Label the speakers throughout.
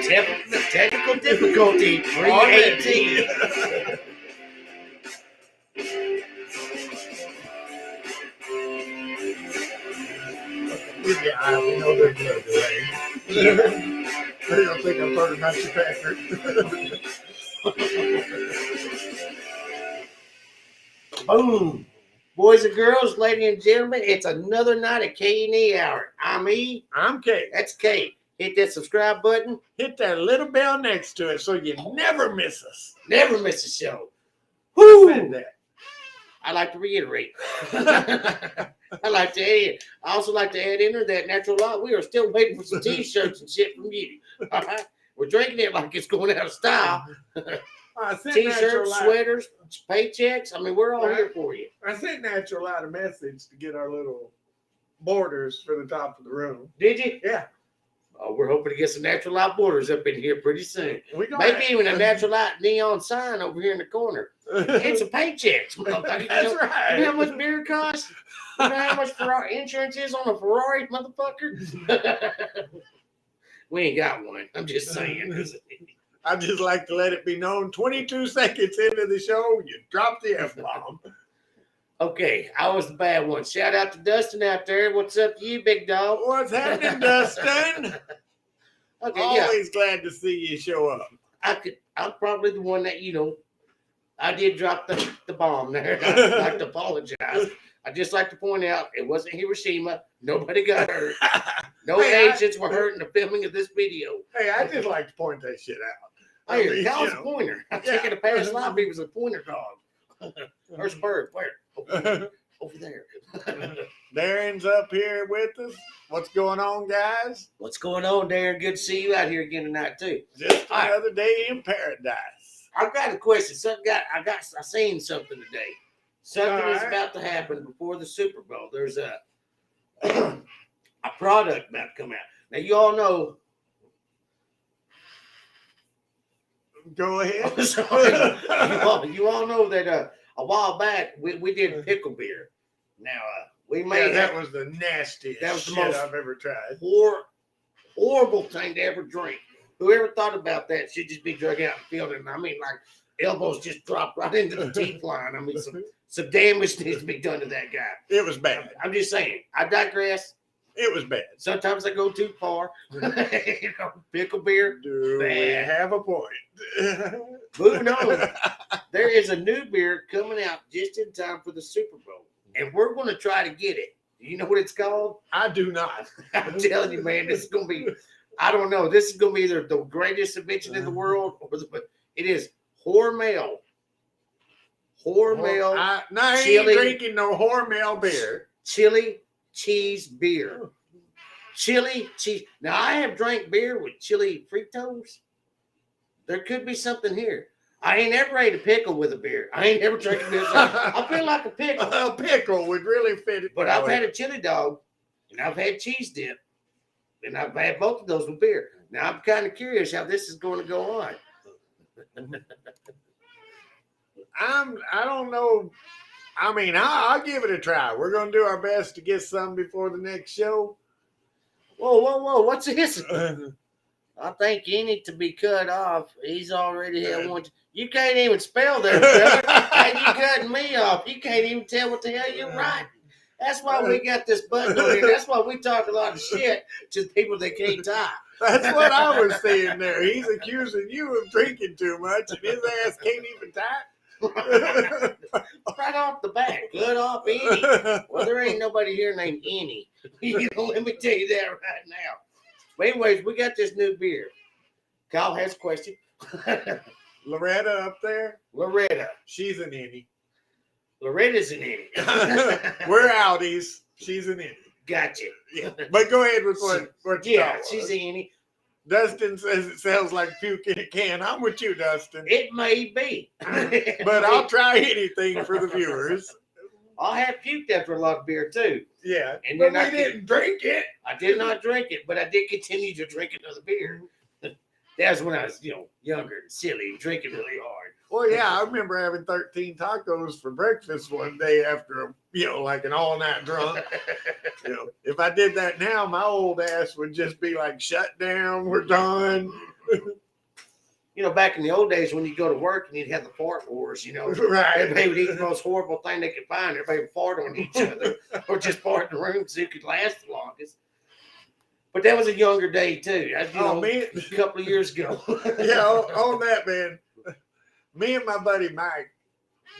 Speaker 1: Technical difficulty 318.
Speaker 2: Yeah, we know there's no delay. They don't think I'm part of Master Packer.
Speaker 1: Boom. Boys and girls, ladies and gentlemen, it's another night at K&E Hour. I'm E.
Speaker 2: I'm K.
Speaker 1: That's K. Hit that subscribe button.
Speaker 2: Hit that little bell next to it so you never miss us.
Speaker 1: Never miss a show. Woo!
Speaker 2: I said that.
Speaker 1: I like to reiterate. I like to add. I also like to add in there that natural light. We are still waiting for some T-shirts and shit from you. All right? We're drinking it like it's going out of style. T-shirts, sweaters, paychecks. I mean, we're all here for you.
Speaker 2: I sent Natural Light a message to get our little borders for the top of the room.
Speaker 1: Did you?
Speaker 2: Yeah.
Speaker 1: Oh, we're hoping to get some natural light borders up in here pretty soon.
Speaker 2: Maybe
Speaker 1: even a natural light neon sign over here in the corner. And some paychecks.
Speaker 2: That's right.
Speaker 1: You know how much beer costs? You know how much insurance is on a Ferrari, motherfucker? We ain't got one. I'm just saying.
Speaker 2: I just like to let it be known 22 seconds into the show, you dropped the F-bomb.
Speaker 1: Okay, I was the bad one. Shout out to Dustin out there. What's up to you, big dog?
Speaker 2: What's happening, Dustin?
Speaker 1: Okay,
Speaker 2: Always glad to see you show up.
Speaker 1: I'm probably the one that, I did drop the bomb there. I'd like to apologize. I just like to point out it wasn't Hiroshima. Nobody got hurt. No Asians were hurt in the filming of this video.
Speaker 2: Hey, I just like to point that shit out.
Speaker 1: Hey, the dog's a pointer. I'm thinking a past life he was a pointer dog. Where's Bird? Where? Over there.
Speaker 2: Darren's up here with us. What's going on, guys?
Speaker 1: What's going on, Darren? Good to see you out here again tonight, too.
Speaker 2: Just another day in paradise.
Speaker 1: I've got a question. I seen something today. Something is about to happen before the Super Bowl. There's a product about to come out. Now, you all know.
Speaker 2: Go ahead.
Speaker 1: You all know that a while back we did pickle beer. Now
Speaker 2: that was the nastiest shit I've ever tried.
Speaker 1: Horrible thing to ever drink. Whoever thought about that should just be drug out in the field. And I mean, like elbows just dropped right into the teeth line. I mean, some damage needs to be done to that guy.
Speaker 2: It was bad.
Speaker 1: I'm just saying. I digress.
Speaker 2: It was bad.
Speaker 1: Sometimes I go too far. Pickle beer.
Speaker 2: Do we have a point?
Speaker 1: Moving on. There is a new beer coming out just in time for the Super Bowl. And we're going to try to get it. Do you know what it's called?
Speaker 2: I do not.
Speaker 1: I'm telling you, man, this is going to be, I don't know. This is going to be either the greatest invention in the world or it is Hormel. Hormel.
Speaker 2: I ain't drinking no Hormel beer.
Speaker 1: Chili cheese beer. Chili cheese. Now, I have drank beer with chili Fritos. There could be something here. I ain't ever ate a pickle with a beer. I ain't ever drank a beer. I feel like a pickle.
Speaker 2: A pickle would really fit it.
Speaker 1: But I've had a chili dog, and I've had cheese dip, and I've had both of those with beer. Now, I'm kind of curious how this is going to go on.
Speaker 2: I don't know. I mean, I'll give it a try. We're going to do our best to get some before the next show.
Speaker 1: Whoa. What's this? I think he needs to be cut off. He's already had one. You can't even spell there, brother. How you cutting me off? You can't even tell what the hell you're writing. That's why we got this button over here. That's why we talk a lot of shit to people that can't type.
Speaker 2: That's what I was saying there. He's accusing you of drinking too much, and his ass can't even type.
Speaker 1: Right off the bat, cut off Annie. Well, there ain't nobody here named Annie. Let me tell you that right now. But anyways, we got this new beer. Kyle has a question.
Speaker 2: Loretta up there?
Speaker 1: Loretta.
Speaker 2: She's an innie.
Speaker 1: Loretta's an innie.
Speaker 2: We're outies. She's an innie.
Speaker 1: Gotcha.
Speaker 2: Yeah. But go ahead with what you thought.
Speaker 1: She's an innie.
Speaker 2: Dustin says it sounds like puke in a can. I'm with you, Dustin.
Speaker 1: It may be.
Speaker 2: But I'll try anything for the viewers.
Speaker 1: I have puked after a lot of beer, too.
Speaker 2: Yeah.
Speaker 1: And
Speaker 2: then
Speaker 1: I
Speaker 2: didn't drink it.
Speaker 1: I did not drink it, but I did continue to drink another beer. That was when I was, younger and silly and drinking really hard.
Speaker 2: Well, yeah, I remember having 13 tacos for breakfast one day after, like an all-night drunk. If I did that now, my old ass would just be like, shut down, we're done.
Speaker 1: Back in the old days when you go to work and you'd have the fart wars,
Speaker 2: Right.
Speaker 1: everybody would eat the most horrible thing they could find. Everybody would fart on each other or just fart in the room so it could last the longest. But that was a younger day too. A couple of years ago.
Speaker 2: Yeah, on that, man. Me and my buddy Mike,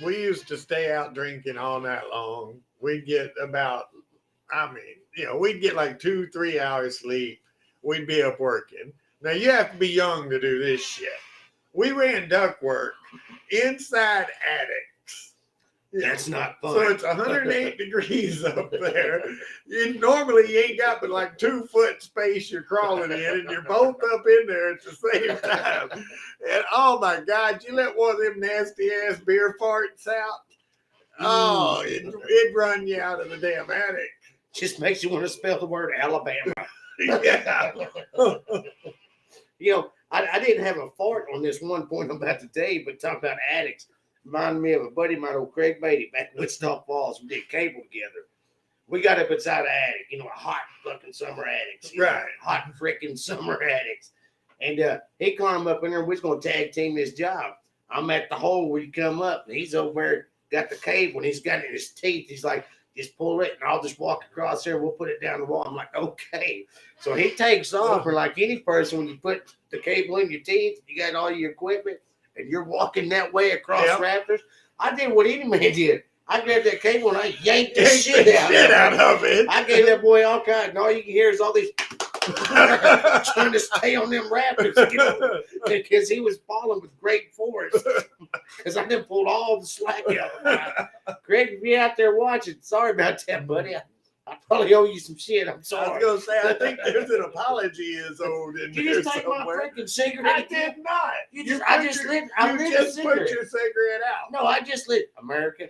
Speaker 2: we used to stay out drinking all night long. We'd get we'd get like 2-3 hours sleep. We'd be up working. Now, you have to be young to do this shit. We ran duct work inside attics.
Speaker 1: That's not fun.
Speaker 2: So it's 108 degrees up there. Normally, you ain't got but like 2 foot space you're crawling in, and you're both up in there at the same time. And oh my God, you let one of them nasty ass beer farts out. Oh, it'd run you out of the damn attic.
Speaker 1: Just makes you want to spell the word Alabama.
Speaker 2: Yeah.
Speaker 1: I didn't have a fart on this one point about today, but talking about attics reminded me of a buddy of mine, old Craig Beatty, back in Wichita Falls. We did cable together. We got up inside an attic, a hot fucking summer attic.
Speaker 2: Right.
Speaker 1: Hot freaking summer attics. And he climbed up in there and we was going to tag team this job. I'm at the hole where you come up, and he's over there, got the cable, and he's got it in his teeth. He's like, just pull it, and I'll just walk across there. We'll put it down the wall. I'm like, okay. So he takes off, and like any person, when you put the cable in your teeth, you got all your equipment, and you're walking that way across rafters. I did what any man did. I grabbed that cable, and I yanked the shit out of it. I gave that boy all kinds, and all you can hear is all these trying to stay on them rafters, because he was falling with great force. Because I done pulled all the slack out. Greg, if you're out there watching, sorry about that, buddy. I probably owe you some shit. I'm sorry.
Speaker 2: I was going to say, I think there's an apology is owed in
Speaker 1: you
Speaker 2: there
Speaker 1: just take
Speaker 2: somewhere.
Speaker 1: my freaking cigarette.
Speaker 2: I did not.
Speaker 1: You just put
Speaker 2: your cigarette out.
Speaker 1: No, I just lit America.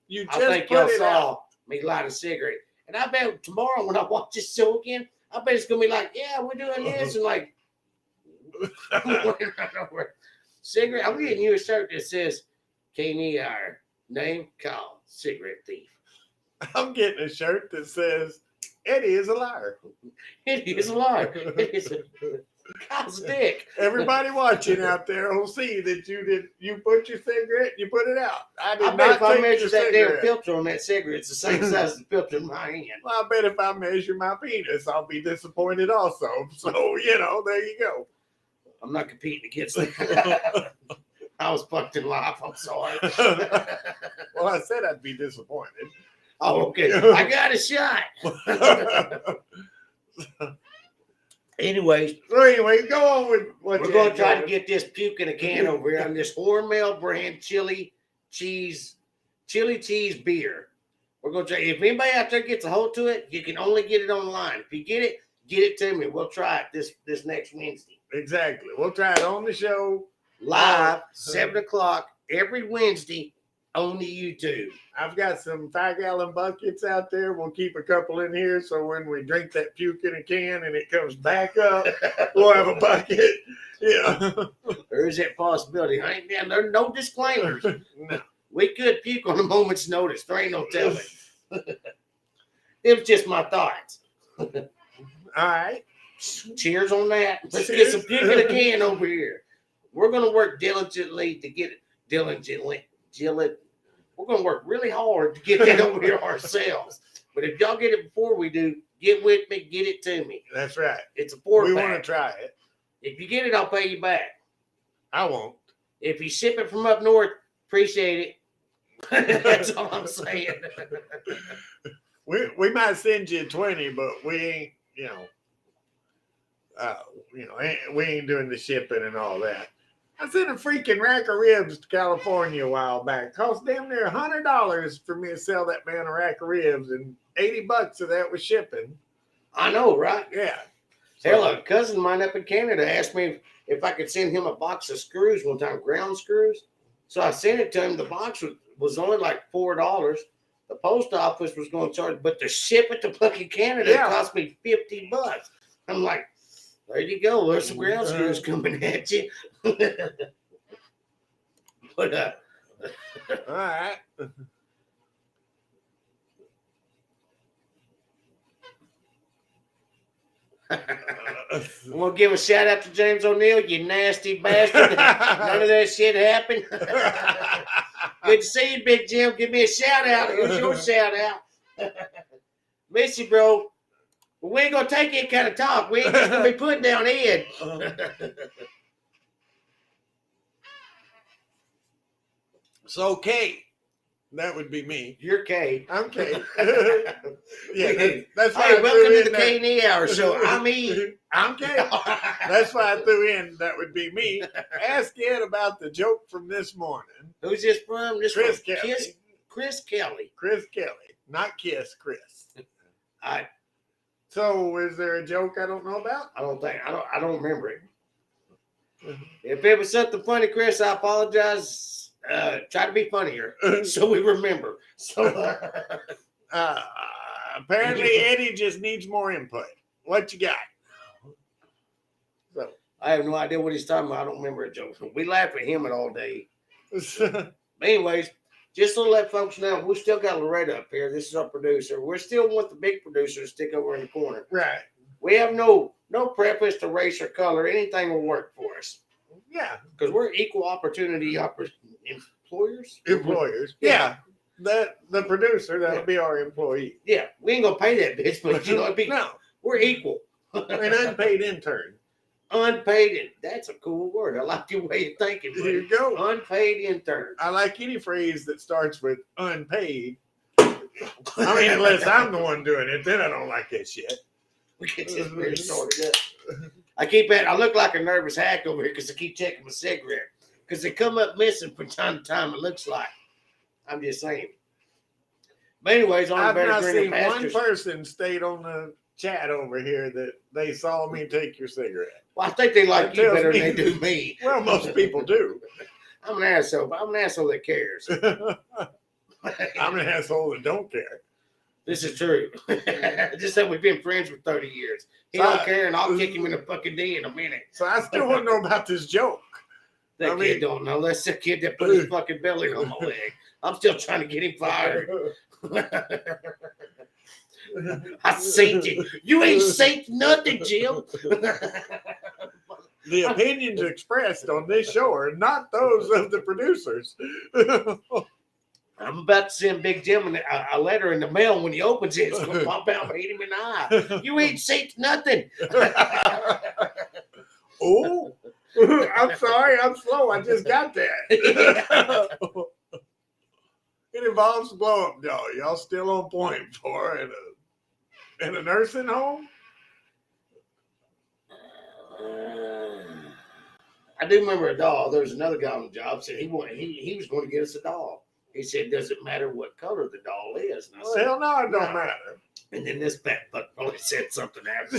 Speaker 2: You just
Speaker 1: I think
Speaker 2: put
Speaker 1: y'all
Speaker 2: it
Speaker 1: saw
Speaker 2: out.
Speaker 1: me light a cigarette. And I bet tomorrow when I watch this show again, I bet it's going to be like, yeah, we're doing this. And like, cigarette. I'm getting you a shirt that says K&E Hour. Name, call, cigarette thief.
Speaker 2: I'm getting a shirt that says Eddie is a liar.
Speaker 1: Eddie is a liar. Kyle's a dick.
Speaker 2: Everybody watching out there will see that you put your cigarette, you put it out. I
Speaker 1: bet if I measure that damn filter on that cigarette, it's the same size as the filter in my hand.
Speaker 2: Well, I bet if I measure my penis, I'll be disappointed also. So, there you go.
Speaker 1: I'm not competing against that. I was fucked in life. I'm sorry.
Speaker 2: Well, I said I'd be disappointed.
Speaker 1: Oh, okay. I got a shot. Anyway,
Speaker 2: go on with what
Speaker 1: we're going to try to get this puke in a can over here on this Hormel brand chili cheese beer. We're going to try. If anybody out there gets a hold to it, you can only get it online. If you get it to me. We'll try it this next Wednesday.
Speaker 2: Exactly. We'll try it on the show.
Speaker 1: Live, 7 o'clock every Wednesday on the YouTube.
Speaker 2: I've got some 5-gallon buckets out there. We'll keep a couple in here so when we drink that puke in a can and it comes back up, we'll have a bucket. Yeah.
Speaker 1: There is that possibility. There's no disclaimers.
Speaker 2: No.
Speaker 1: We could puke on a moment's notice. There ain't no telling. It was just my thoughts.
Speaker 2: All right.
Speaker 1: Cheers on that. Let's get some puke in a can over here. We're going to work diligently to get it. We're going to work really hard to get that over here ourselves. But if y'all get it before we do, get with me, get it to me.
Speaker 2: That's right.
Speaker 1: It's a 4-pack.
Speaker 2: We want to try it.
Speaker 1: If you get it, I'll pay you back.
Speaker 2: I won't.
Speaker 1: If you ship it from up north, appreciate it. That's all I'm saying.
Speaker 2: We might send you 20, but we ain't, we ain't doing the shipping and all that. I sent a freaking rack of ribs to California a while back. Cost damn near $100 for me to sell that man a rack of ribs, and $80 of that was shipping.
Speaker 1: I know, right?
Speaker 2: Yeah.
Speaker 1: Hell, a cousin of mine up in Canada asked me if I could send him a box of screws one time, ground screws. So I sent it to him. The box was only like $4. The post office was going to charge, but to ship it to fucking Canada, it cost me $50. I'm like, there you go. There's some ground screws coming at you. But
Speaker 2: All right.
Speaker 1: I'm gonna give a shout out to James O'Neill, you nasty bastard. None of that shit happened. Good to see you, Big Jim. Give me a shout out. Who's your shout out? Miss you, bro. But we ain't gonna take any kind of talk. We ain't just gonna be putting down Ed.
Speaker 2: So K, that would be me.
Speaker 1: You're K.
Speaker 2: I'm K. Yeah, that's why.
Speaker 1: Hey,
Speaker 2: I
Speaker 1: welcome
Speaker 2: threw
Speaker 1: to the
Speaker 2: in
Speaker 1: K&E Hour Show. I'm E.
Speaker 2: I'm K. That's why I threw in that would be me. Ask Ed about the joke from this morning.
Speaker 1: Who's this from? This
Speaker 2: Chris
Speaker 1: from
Speaker 2: Kelly.
Speaker 1: Chris Kelly.
Speaker 2: Chris Kelly, not Kiss Chris.
Speaker 1: I
Speaker 2: So, is there a joke I don't know about?
Speaker 1: I don't remember it. If it was something funny, Chris, I apologize. Try to be funnier so we remember. So
Speaker 2: Apparently, Eddie just needs more input. What you got? So,
Speaker 1: I have no idea what he's talking about. I don't remember a joke. We laugh at him all day. But anyways, just to let folks know, we still got Loretta up here. This is our producer. We still want the big producer to stick over in the corner.
Speaker 2: right.
Speaker 1: We have no preference to race or color. Anything will work for us.
Speaker 2: Yeah.
Speaker 1: Because we're equal opportunity employers.
Speaker 2: Employers. Yeah. The producer, that'll be our employee.
Speaker 1: Yeah, we ain't gonna pay that bitch, but
Speaker 2: No.
Speaker 1: we're equal.
Speaker 2: An unpaid intern.
Speaker 1: Unpaid, that's a cool word. I like your way of thinking.
Speaker 2: There
Speaker 1: Buddy.
Speaker 2: you go.
Speaker 1: Unpaid intern.
Speaker 2: I like any phrase that starts with unpaid. I mean, unless I'm the one doing it, then I don't like that shit.
Speaker 1: We get this really sorted up. I look like a nervous hack over here because I keep checking my cigarette. Because they come up missing from time to time, it looks like. I'm just saying. But anyways, on
Speaker 2: I've
Speaker 1: the
Speaker 2: not
Speaker 1: better
Speaker 2: seen
Speaker 1: greener
Speaker 2: one
Speaker 1: pastures.
Speaker 2: person stayed on the chat over here that they saw me take your cigarette.
Speaker 1: Well, I think they like
Speaker 2: That
Speaker 1: you
Speaker 2: tells
Speaker 1: better
Speaker 2: me-
Speaker 1: than they do me.
Speaker 2: Well, most people do.
Speaker 1: I'm an asshole, but I'm an asshole that cares.
Speaker 2: I'm an asshole that don't care.
Speaker 1: This is true. Just that we've been friends for 30 years. He
Speaker 2: So
Speaker 1: don't care, and I'll kick him in the fucking knee in a minute.
Speaker 2: So I still want to know about this joke.
Speaker 1: That
Speaker 2: I
Speaker 1: kid
Speaker 2: mean-
Speaker 1: don't know. That's the kid that put his fucking belly on my leg. I'm still trying to get him fired. I seen you. You ain't seen nothing, Jim.
Speaker 2: The opinions expressed on this show are not those of the producers.
Speaker 1: I'm about to send Big Jim a letter in the mail. When he opens it, it's going to pop out and hit him in the eye. You ain't seen nothing.
Speaker 2: Oh, I'm sorry, I'm slow. I just got that. It involves blow up doll. Y'all still on point for in a nursing home?
Speaker 1: I do remember a doll. There was another guy on the job said he was going to get us a doll. He said, "Does it matter what color the doll is?" And I
Speaker 2: Well,
Speaker 1: said,
Speaker 2: hell no, it don't
Speaker 1: No.
Speaker 2: matter.
Speaker 1: and then this fat fuck probably said something after.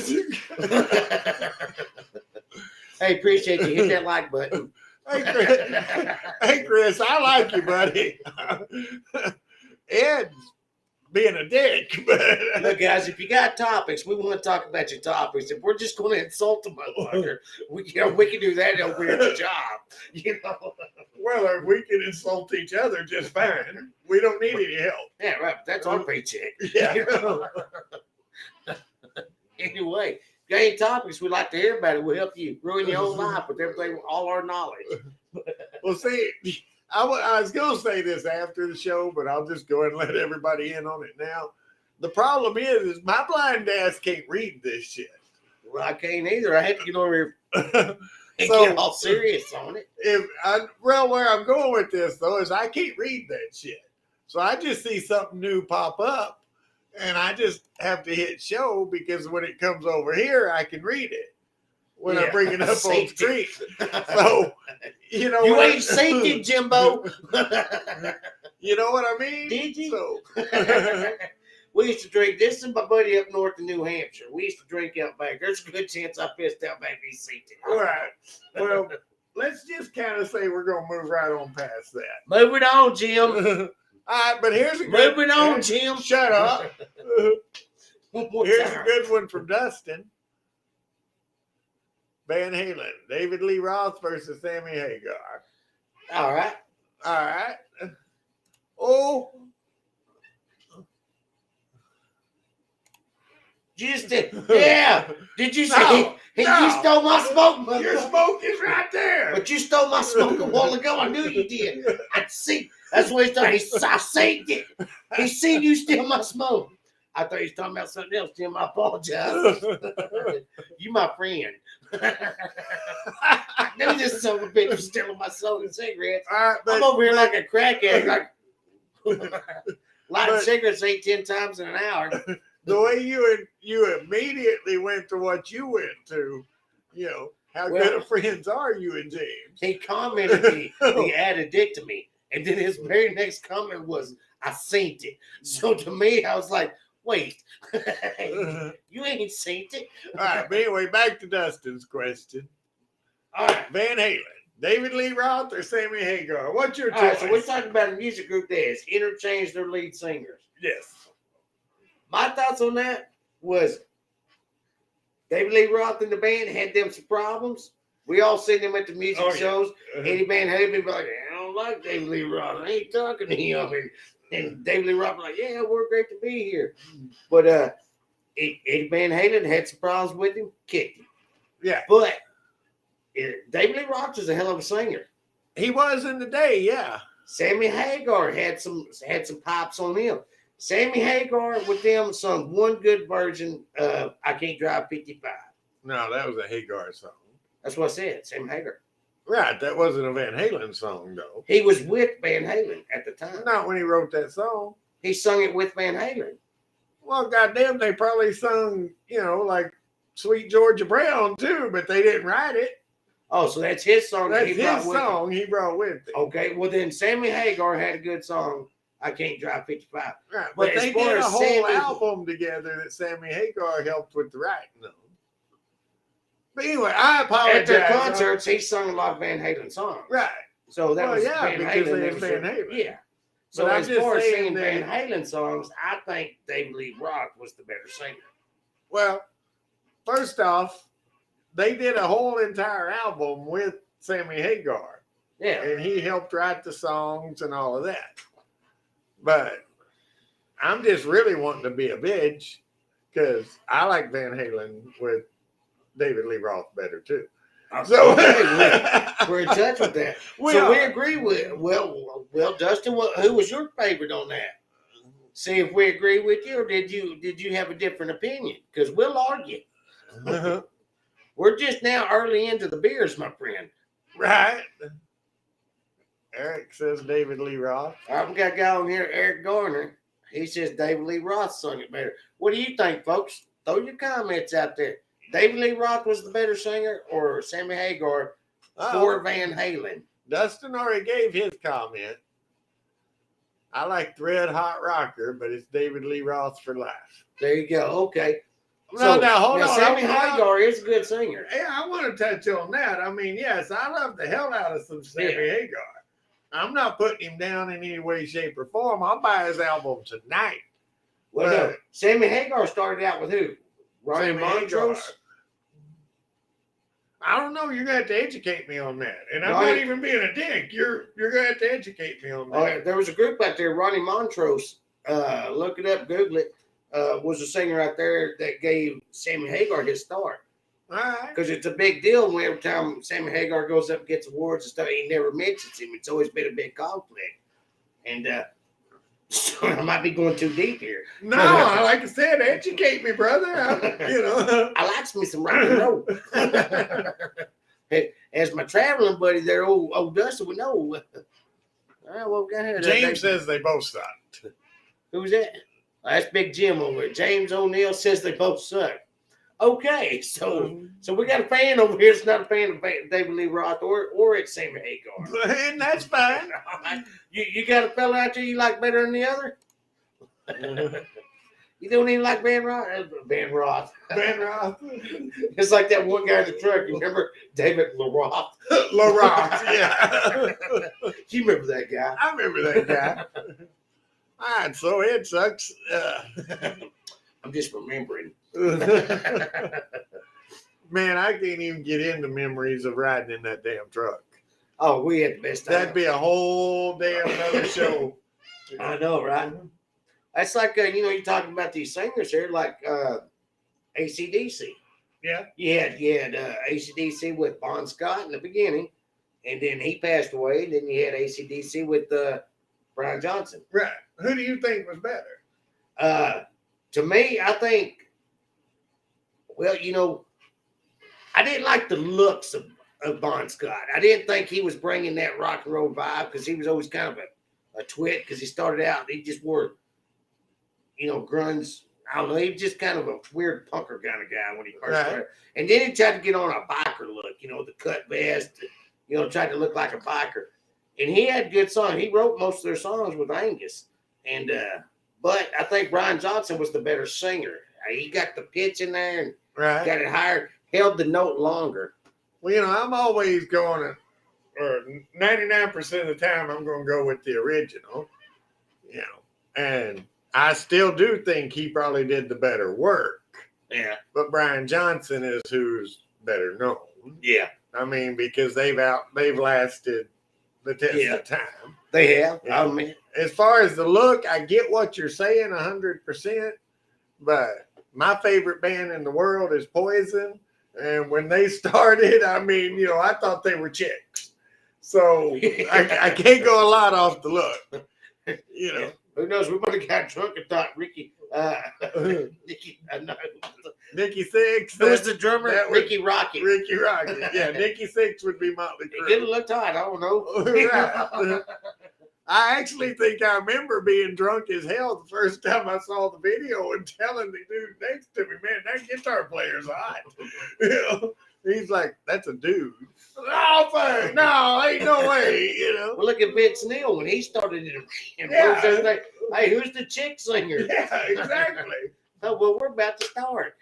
Speaker 1: Hey, appreciate you. Hit that like button.
Speaker 2: Hey, Chris, I like you, buddy. Ed's being a dick, but
Speaker 1: Look, guys, if you got topics, we want to talk about your topics. If we're just going to insult the motherfucker, we can do that over here at the job. You know.
Speaker 2: well, if we can insult each other just fine. We don't need any help.
Speaker 1: Yeah, right. That's our paycheck.
Speaker 2: Yeah.
Speaker 1: You know? Anyway, if you got any topics we'd like to hear about it, we'll help you ruin your own life with everything, all our knowledge.
Speaker 2: Well, see, I was going to say this after the show, but I'll just go ahead and let everybody in on it now. The problem is my blind ass can't read this shit.
Speaker 1: Well, I can't either. I had to get over here and
Speaker 2: So-
Speaker 1: get all serious on it.
Speaker 2: Where I'm going with this, though, is I can't read that shit. So I just see something new pop up, and I just have to hit show because when it comes over here, I can read it when I
Speaker 1: Yeah.
Speaker 2: bring it up on
Speaker 1: Safety.
Speaker 2: screen. So, you know
Speaker 1: You
Speaker 2: what?
Speaker 1: ain't safety, Jimbo.
Speaker 2: You know what I mean?
Speaker 1: Did you?
Speaker 2: So,
Speaker 1: We used to drink. This is my buddy up north in New Hampshire. We used to drink out back. There's a good chance I pissed out back in safety.
Speaker 2: all right. Well, let's just kind of say we're going to move right on past that.
Speaker 1: Moving on, Jim.
Speaker 2: All right, but here's a good
Speaker 1: Moving on, Jim.
Speaker 2: Shut up.
Speaker 1: One more
Speaker 2: Here's a
Speaker 1: time.
Speaker 2: good one from Dustin. Van Halen, David Lee Roth versus Sammy Hagar.
Speaker 1: All right.
Speaker 2: All right. Oh.
Speaker 1: Just yeah. Did you say
Speaker 2: No,
Speaker 1: you
Speaker 2: no.
Speaker 1: stole my smoke?
Speaker 2: Your smoke is right there.
Speaker 1: But you stole my smoke a while ago. I knew you did. I see. That's what he's talking. I seen it. He seen you steal my smoke. I thought he was talking about something else, Jim. I apologize. You my friend. I knew this son of a bitch was stealing my smoke and cigarettes.
Speaker 2: All right,
Speaker 1: I'm over here like a crackhead, like lighting cigarettes 8-10 times in an hour.
Speaker 2: The way you immediately went to what you went to, how good of friends are you and James?
Speaker 1: He commented the added dick to me. And then his very next comment was, I seen it. So to me, I was like, wait, you ain't seen it.
Speaker 2: All right, but anyway, back to Dustin's question.
Speaker 1: All right.
Speaker 2: Van Halen, David Lee Roth or Sammy Hagar? What's your choice?
Speaker 1: All right, so we're talking about a music group that has interchanged their lead singers.
Speaker 2: Yes.
Speaker 1: My thoughts on that was David Lee Roth and the band had them some problems. We all seen them at the music shows. Eddie Van Halen be like, I don't like David Lee Roth. I ain't talking to him. And David Lee Roth be like, yeah, we're great to be here. But Eddie Van Halen had some problems with him, kicked him.
Speaker 2: Yeah.
Speaker 1: But David Lee Roth was a hell of a singer.
Speaker 2: He was in the day, yeah.
Speaker 1: Sammy Hagar had some pops on him. Sammy Hagar with them sung one good version of I Can't Drive 55.
Speaker 2: No, that was a Hagar song.
Speaker 1: That's what I said, Sammy Hagar.
Speaker 2: Right, that wasn't a Van Halen song, though.
Speaker 1: He was with Van Halen at the time.
Speaker 2: Not when he wrote that song.
Speaker 1: He sung it with Van Halen.
Speaker 2: Well, goddamn, they probably sung, like Sweet Georgia Brown, too, but they didn't write it.
Speaker 1: Oh, so that's his song.
Speaker 2: That's his song he brought with him.
Speaker 1: Okay, well then Sammy Hagar had a good song, I Can't Drive 55.
Speaker 2: Right, but they
Speaker 1: far
Speaker 2: did a
Speaker 1: as
Speaker 2: whole
Speaker 1: Sammy-
Speaker 2: album together that Sammy Hagar helped with the writing on. But anyway, I apologize.
Speaker 1: At their concerts, he sung a lot of Van Halen songs.
Speaker 2: Right.
Speaker 1: So that was
Speaker 2: yeah,
Speaker 1: Van
Speaker 2: because
Speaker 1: Halen.
Speaker 2: they had Van Halen.
Speaker 1: Yeah. So
Speaker 2: But I'm
Speaker 1: as
Speaker 2: just
Speaker 1: far as
Speaker 2: saying
Speaker 1: singing
Speaker 2: that-
Speaker 1: Van Halen songs, I think David Lee Roth was the better singer.
Speaker 2: Well, first off, they did a whole entire album with Sammy Hagar.
Speaker 1: Yeah.
Speaker 2: And he helped write the songs and all of that. But I'm just really wanting to be a bitch because I like Van Halen with David Lee Roth better too. So
Speaker 1: we're in touch with that. We agree with well, Dustin. Who was your favorite on that? See if we agree with you, or did you have a different opinion? Because we'll argue. We're just now early into the beers, my friend.
Speaker 2: Right. Eric says David Lee Roth.
Speaker 1: All right, we got a guy on here, Eric Garner. He says David Lee Roth sung it better. What do you think, folks? Throw your comments out there. David Lee Roth was the better singer, or Sammy Hagar for Van Halen?
Speaker 2: Dustin already gave his comment. I like the Red Hot Rocker, but it's David Lee Roth for life.
Speaker 1: There you go. Okay.
Speaker 2: Hold on.
Speaker 1: Sammy Hagar is a good singer.
Speaker 2: Yeah, I want to touch on that. I mean, yes, I love the hell out of some Sammy Hagar. I'm not putting him down in any way, shape, or form. I'll buy his album tonight.
Speaker 1: Well, no. Sammy Hagar started out with who? Ronnie Montrose?
Speaker 2: I don't know. You're gonna have to educate me on that. And I'm not even being a dick. You're gonna have to educate me on that.
Speaker 1: Oh, yeah. There was a group out there, Ronnie Montrose. Look it up, Google it. Was a singer out there that gave Sammy Hagar his start.
Speaker 2: All right.
Speaker 1: Because it's a big deal when every time Sammy Hagar goes up and gets awards and stuff, he never mentions him. It's always been a big conflict. And so I might be going too deep here.
Speaker 2: No, like I said, educate me, brother.
Speaker 1: I likes me some rock and roll. As my traveling buddy there, old Dustin would know. All right, well, we got here.
Speaker 2: James says they both sucked.
Speaker 1: Who's that? That's Big Jim over there. James O'Neill says they both suck. Okay, so we got a fan over here that's not a fan of David Lee Roth or it's Sammy Hagar.
Speaker 2: And that's fine.
Speaker 1: You got a fella out there you like better than the other? You don't even like Ben Roth? Ben Roth.
Speaker 2: Ben Roth.
Speaker 1: It's like that one guy in the truck. You remember David LaRoth?
Speaker 2: LaRoth, yeah.
Speaker 1: You remember that guy?
Speaker 2: I remember that guy. All right, so it sucks.
Speaker 1: I'm just remembering.
Speaker 2: Man, I can't even get into memories of riding in that damn truck.
Speaker 1: Oh, we had the best time.
Speaker 2: That'd be a whole damn another show.
Speaker 1: I know, right? That's like, you're talking about these singers here, like AC/DC.
Speaker 2: Yeah.
Speaker 1: You had AC/DC with Bon Scott in the beginning, and then he passed away. And then you had AC/DC with Brian Johnson.
Speaker 2: Right. Who do you think was better?
Speaker 1: To me, I think, well, I didn't like the looks of Bon Scott. I didn't think he was bringing that rock and roll vibe because he was always kind of a twit because he started out, he just wore, grunge. I don't know. He was just kind of a weird punker kind of guy when he first started. And then he tried to get on a biker look, the cut vest, tried to look like a biker. And he had good songs. He wrote most of their songs with Angus. And but I think Brian Johnson was the better singer. He got the pitch in there and got it higher, held the note longer.
Speaker 2: Well, I'm always going, or 99% of the time, I'm going to go with the original, and I still do think he probably did the better work.
Speaker 1: Yeah.
Speaker 2: But Brian Johnson is who's better known.
Speaker 1: Yeah.
Speaker 2: I mean, because they've lasted the test of time.
Speaker 1: They have.
Speaker 2: Yeah.
Speaker 1: I mean,
Speaker 2: as far as the look, I get what you're saying 100%, but my favorite band in the world is Poison. And when they started, I mean, I thought they were chicks. So I can't go a lot off the look.
Speaker 1: Who knows? We might have got drunk and thought Ricky,
Speaker 2: Nikki Sixx.
Speaker 1: Who was the drummer? Ricky Rocket.
Speaker 2: Ricky Rocket. Yeah, Nikki Sixx would be Motley Crue.
Speaker 1: He didn't look hot. I don't know.
Speaker 2: Right. I actually think I remember being drunk as hell the first time I saw the video and telling the dude next to me, man, that guitar player's hot. He's like, that's a dude. No, ain't no way,
Speaker 1: Well, look at Vince Neil when he started it. Hey, who's the chick singer?
Speaker 2: Yeah, exactly.
Speaker 1: Oh, well, we're about to start.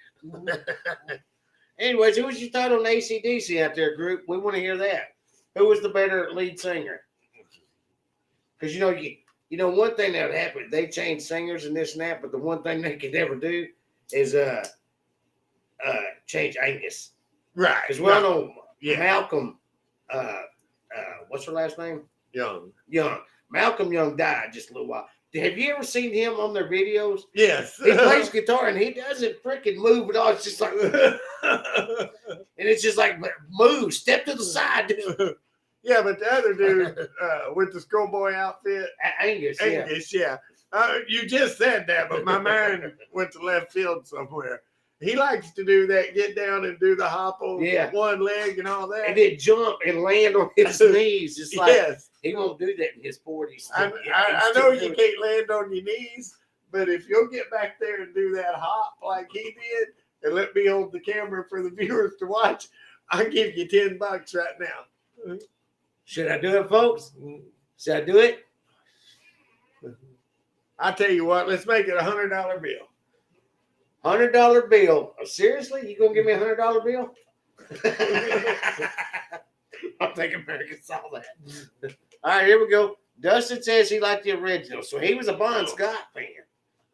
Speaker 1: Anyways, who was your thought on AC/DC out there, group? We want to hear that. Who was the better lead singer? Because one thing that would happen, they change singers and this and that, but the one thing they could never do is change Angus.
Speaker 2: Right.
Speaker 1: Because we all know Malcolm, what's her last name?
Speaker 2: Young.
Speaker 1: Malcolm Young died just a little while. Have you ever seen him on their videos?
Speaker 2: Yes.
Speaker 1: He plays guitar and he doesn't freaking move at all. It's just like, and it's just like, move, step to the side.
Speaker 2: Yeah, but the other dude with the schoolboy outfit.
Speaker 1: Angus,
Speaker 2: yeah. You just said that, but my mind went to left field somewhere. He likes to do that, get down and do the hop on one leg and all that.
Speaker 1: And then jump and land on his knees. Just like, he won't do that in his 40s.
Speaker 2: I know you can't land on your knees, but if you'll get back there and do that hop like he did, and let me hold the camera for the viewers to watch, I'll give you $10 right now.
Speaker 1: Should I do it, folks? Should I do it?
Speaker 2: I tell you what, let's make it $100 bill.
Speaker 1: $100 bill. Seriously? You gonna give me a $100 bill? I think America saw that. All right, here we go. Dustin says he liked the original. So he was a Bon Scott fan.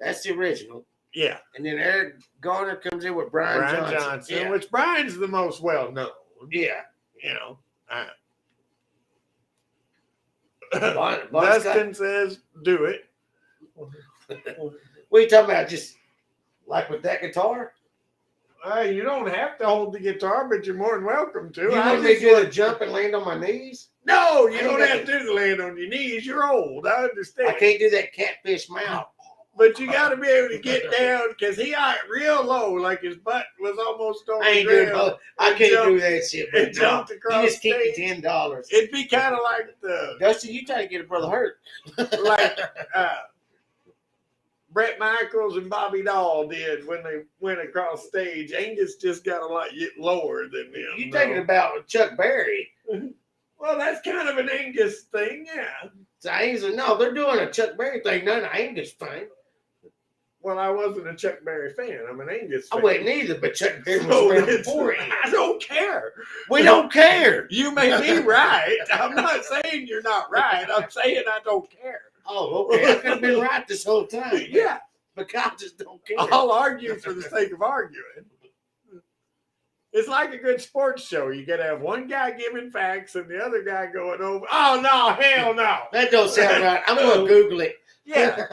Speaker 1: That's the original.
Speaker 2: Yeah.
Speaker 1: And then Eric Garner comes in with Brian Johnson.
Speaker 2: Yeah. Which Brian's the most well-known.
Speaker 1: Yeah.
Speaker 2: Dustin says, do it.
Speaker 1: What are you talking about? Just like with that guitar?
Speaker 2: You don't have to hold the guitar, but you're more than welcome to.
Speaker 1: You want me to do the jump and land on my knees?
Speaker 2: No, you don't have to do the land on your knees. You're old. I understand.
Speaker 1: I can't do that catfish mouth.
Speaker 2: But you got to be able to get down because he got real low, like his butt was almost on the ground.
Speaker 1: I can't do that shit.
Speaker 2: It jumped across.
Speaker 1: You just keep me $10.
Speaker 2: It'd be kind of like the
Speaker 1: Dustin. You try to get a brother hurt,
Speaker 2: like Bret Michaels and Bobby Dahl did when they went across stage. Angus just got a lot lower than them.
Speaker 1: You thinking about Chuck Berry?
Speaker 2: Well, that's kind of an Angus thing, yeah.
Speaker 1: So Angus, no, they're doing a Chuck Berry thing, not an Angus thing.
Speaker 2: Well, I wasn't a Chuck Berry fan. I'm an Angus fan.
Speaker 1: I wasn't either, but Chuck Berry was around before him.
Speaker 2: I don't care.
Speaker 1: We don't care.
Speaker 2: You may be right. I'm not saying you're not right. I'm saying I don't care.
Speaker 1: Oh, okay. I could have been right this whole time.
Speaker 2: Yeah.
Speaker 1: But I just don't care.
Speaker 2: I'll argue for the sake of arguing. It's like a good sports show. You got to have one guy giving facts and the other guy going over. Oh, no, hell no.
Speaker 1: That don't sound right. I'm going to Google it.
Speaker 2: Yeah.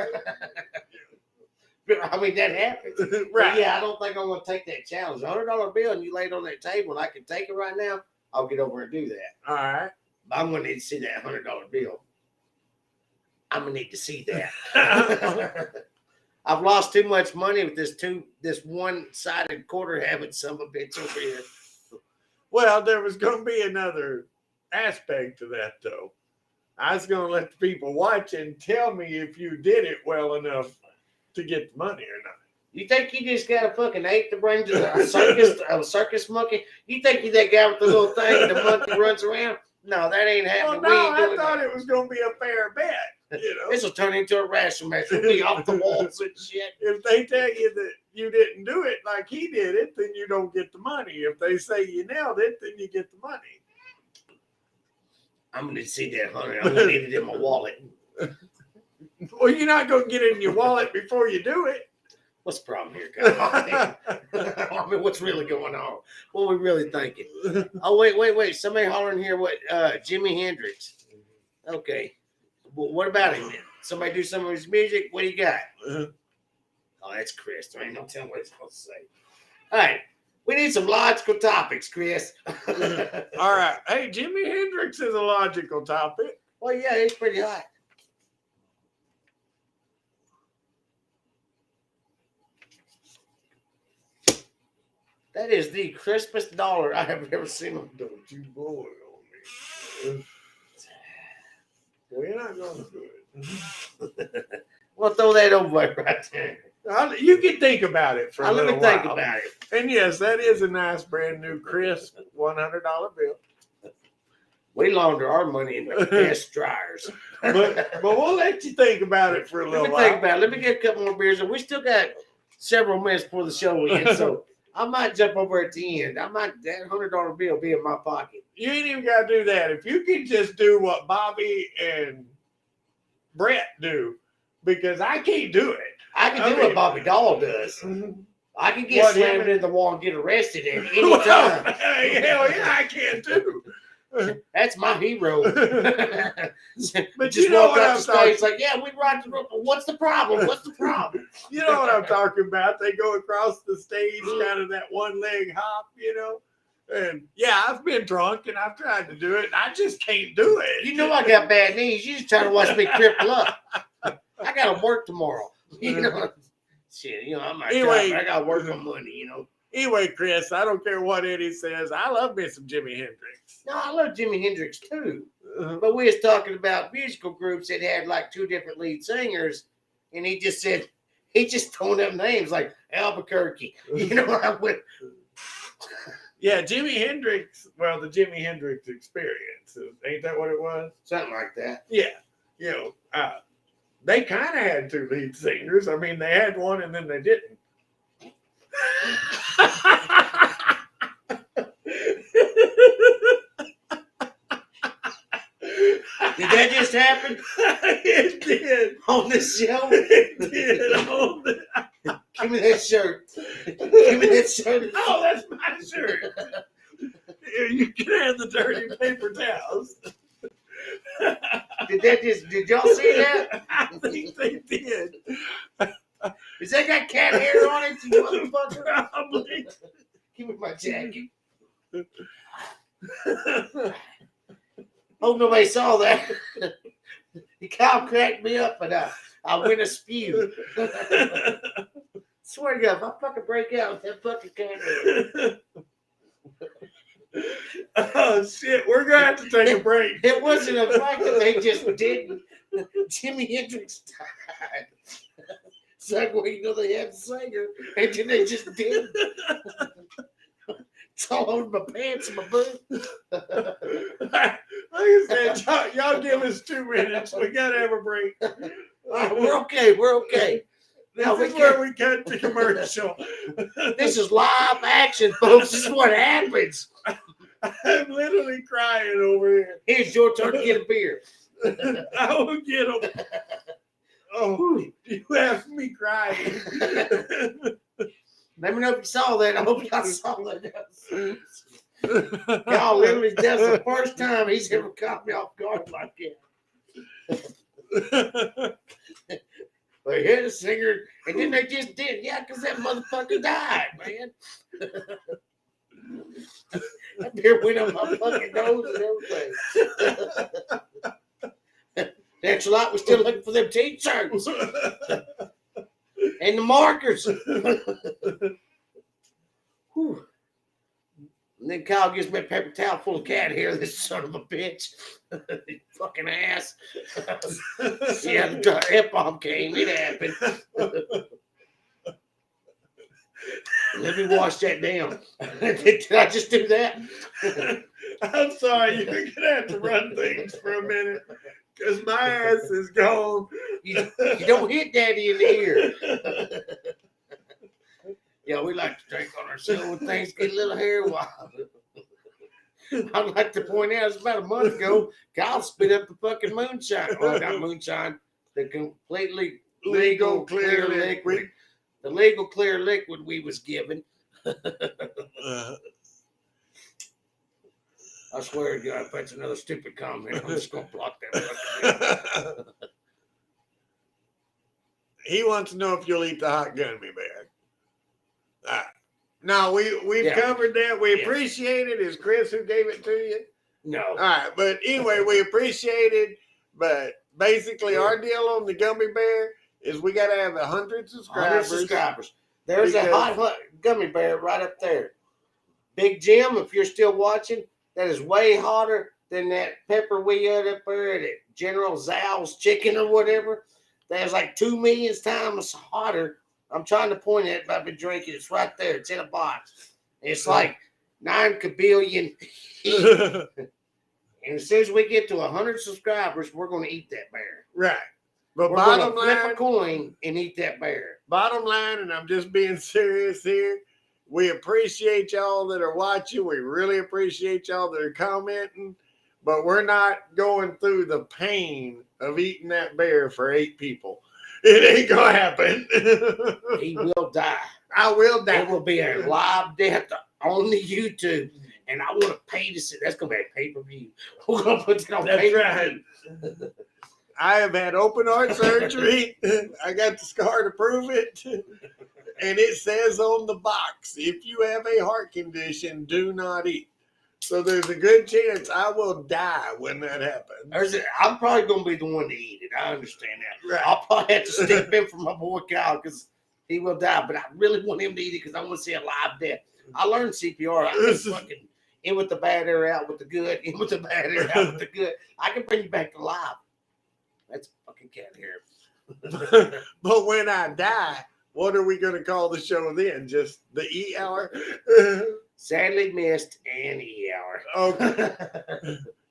Speaker 1: I mean, that happens.
Speaker 2: Right.
Speaker 1: But yeah, I don't think I'm going to take that challenge. $100 bill and you lay it on that table and I can take it right now, I'll get over and do that.
Speaker 2: All right.
Speaker 1: I'm going to need to see that $100 bill. I'm going to need to see that. I've lost too much money with this one-sided quarter having some of a bitch over here.
Speaker 2: Well, there was going to be another aspect to that, though. I was going to let the people watch and tell me if you did it well enough to get the money or not.
Speaker 1: You think you just got a fucking ape to bring to a circus monkey? You think you that guy with the little thing and the monkey runs around? No, that ain't happening.
Speaker 2: Well, no, I thought it was going to be a fair bet. You know?
Speaker 1: This will turn into a wrestling match. We'll be off the walls and shit.
Speaker 2: If they tell you that you didn't do it like he did it, then you don't get the money. If they say you nailed it, then you get the money.
Speaker 1: I'm going to see that, honey. I'm going to need it in my wallet.
Speaker 2: Well, you're not going to get it in your wallet before you do it.
Speaker 1: What's the problem here, guys? I mean, what's really going on? What are we really thinking? Oh, wait. Somebody hollering here, what, Jimi Hendrix. Okay. Well, what about him then? Somebody do some of his music? What do you got? Oh, that's Chris. There ain't no telling what he's supposed to say. All right. We need some logical topics, Chris.
Speaker 2: All right. Hey, Jimi Hendrix is a logical topic.
Speaker 1: Well, yeah, he's pretty hot. That is the crispest dollar I have ever seen him do.
Speaker 2: Don't you blow it on me. We're not going to do it.
Speaker 1: We'll throw that over right there.
Speaker 2: You can think about it for a little while.
Speaker 1: Let me think about it.
Speaker 2: And yes, that is a nice brand new crisp $100 bill.
Speaker 1: We launder our money in the best dryers.
Speaker 2: But we'll let you think about it for a little while.
Speaker 1: Let me think about it. Let me get a couple more beers. And we still got several minutes before the show ends, so I might jump over at the end. That $100 bill be in my pocket.
Speaker 2: You ain't even got to do that. If you can just do what Bobby and Brett do, because I can't do it.
Speaker 1: I can do what Bobby Doll does. I can get slammed in the wall and get arrested at any time.
Speaker 2: Hell yeah, I can too.
Speaker 1: That's my hero.
Speaker 2: But
Speaker 1: just
Speaker 2: you know
Speaker 1: walk
Speaker 2: what
Speaker 1: up
Speaker 2: I'm
Speaker 1: the stage like, yeah, we rock the rope. What's the problem? What's the problem?
Speaker 2: You know what I'm talking about? They go across the stage, kind of that one leg hop, you know. And yeah, I've been drunk and I've tried to do it. And I just can't do it.
Speaker 1: You know I got bad knees. You just trying to watch me cripple up. I gotta work tomorrow. You know, shit. You know, I'm not
Speaker 2: anyway,
Speaker 1: I gotta work on money. You know.
Speaker 2: Anyway, Chris, I don't care what Eddie says. I love me some Jimi Hendrix.
Speaker 1: No, I love Jimi Hendrix too. But we was talking about musical groups that had like two different lead singers, and he just throwing up names like Albuquerque. You know, I went.
Speaker 2: Yeah, Jimi Hendrix. Well, the Jimi Hendrix Experience. Ain't that what it was?
Speaker 1: Something like that.
Speaker 2: Yeah. You know, they kind of had two lead singers. I mean, they had one and then they didn't.
Speaker 1: Did that just happen?
Speaker 2: It did.
Speaker 1: On this show?
Speaker 2: It did.
Speaker 1: Give me that shirt. Give me that shirt.
Speaker 2: Oh, that's my shirt. Here, you can have the dirty paper towels.
Speaker 1: Did y'all see that?
Speaker 2: I think they did.
Speaker 1: Is that got cat hair on it, you motherfucker?
Speaker 2: Probably.
Speaker 1: Give me my jacket. Hope nobody saw that. The cow cracked me up and I went a spew. Swear to God, if I fucking break out with that fucking cat hair.
Speaker 2: Oh shit, we're gonna have to take a break.
Speaker 1: It wasn't a fact that they just didn't. Jimi Hendrix died. It's like, well, you know, they had the singer, and then they just didn't. It's all over my pants and my boot.
Speaker 2: Like I said, y'all give us 2 minutes. We gotta have a break.
Speaker 1: We're okay. We're okay. Now
Speaker 2: This is where we cut the commercial.
Speaker 1: This is live action, folks. This is what happens.
Speaker 2: I'm literally crying over here.
Speaker 1: Here's your turn to get a beer.
Speaker 2: I will get them. Oh, you have me crying.
Speaker 1: Let me know if you saw that. I hope y'all saw that. Y'all, literally, that's the first time he's ever caught me off guard like that. They hit a singer, and then they just did. Yeah, because that motherfucker died, man. That beer went up my fucking nose and everything. That's a lot. We're still looking for them t-shirts and the markers. Whew. And then Kyle gives me a paper towel full of cat hair. This son of a bitch. Fucking ass. Yeah, the F-bomb came. It happened. Let me wash that down. Did I just do that?
Speaker 2: I'm sorry. You're going to have to run things for a minute because my ass is gone.
Speaker 1: You don't hit daddy in the ear. Yeah, we like to drink on our show when things get a little hair wild. I'd like to point out, it's about a month ago, Kyle spit up the fucking moonshine. Well, not moonshine, the completely legal clear liquid. The legal clear liquid we was given. I swear to God, if that's another stupid comment, I'm just going to block that.
Speaker 2: He wants to know if you'll eat the hot gummy bear. No, we've covered that. We appreciate it. Is Chris who gave it to you?
Speaker 1: No.
Speaker 2: All right, but anyway, we appreciate it. But basically, our deal on the gummy bear is we got to have 100 subscribers.
Speaker 1: 100 subscribers. There's a hot gummy bear right up there. Big Jim, if you're still watching, that is way hotter than that pepper we had up there at General Zal's Chicken or whatever. That's like 2 million times hotter. I'm trying to point at it, but I've been drinking. It's right there. It's in a box. It's like 9 kabillion heat. And as soon as we get to 100 subscribers, we're going to eat that bear.
Speaker 2: Right. But
Speaker 1: we're
Speaker 2: bottom
Speaker 1: going to flip
Speaker 2: line,
Speaker 1: a coin and eat that bear.
Speaker 2: Bottom line, and I'm just being serious here, we appreciate y'all that are watching. We really appreciate y'all that are commenting. But we're not going through the pain of eating that bear for 8 people. It ain't going to happen.
Speaker 1: He will die.
Speaker 2: I will die.
Speaker 1: It will be a live death on the YouTube. And I want to pay to see. That's going to be a pay-per-view. We're going to put that on pay-per-view.
Speaker 2: Right. I have had open heart surgery. I got the scar to prove it. And it says on the box, if you have a heart condition, do not eat. So there's a good chance I will die when that happens.
Speaker 1: I'm probably going to be the one to eat it. I understand that.
Speaker 2: Right.
Speaker 1: I'll probably have to step in for my boy Kyle because he will die. But I really want him to eat it because I want to see a live death. I learned CPR. I can fucking in with the bad air, out with the good. In with the bad air, out with the good. I can bring you back to life. That's fucking cat hair.
Speaker 2: But when I die, what are we going to call the show then? Just the E Hour?
Speaker 1: Sadly missed an E Hour.
Speaker 2: Okay.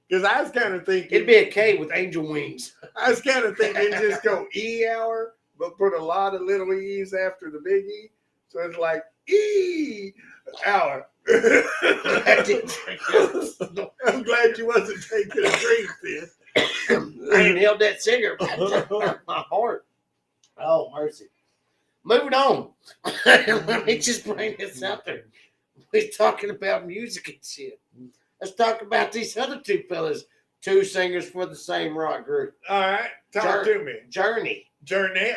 Speaker 2: Because I was kind of thinking.
Speaker 1: It'd be a K with angel wings.
Speaker 2: I was kind of thinking just go E Hour, but put a lot of little E's after the big E. So it's like E Hour. I'm glad you wasn't taking a drink then.
Speaker 1: I inhaled that cigarette. My heart. Oh, mercy. Moving on. Let me just bring this out there. We're talking about music and shit. Let's talk about these other 2 fellas. 2 singers for the same rock group.
Speaker 2: All right. Talk to me.
Speaker 1: Journey.
Speaker 2: Journey.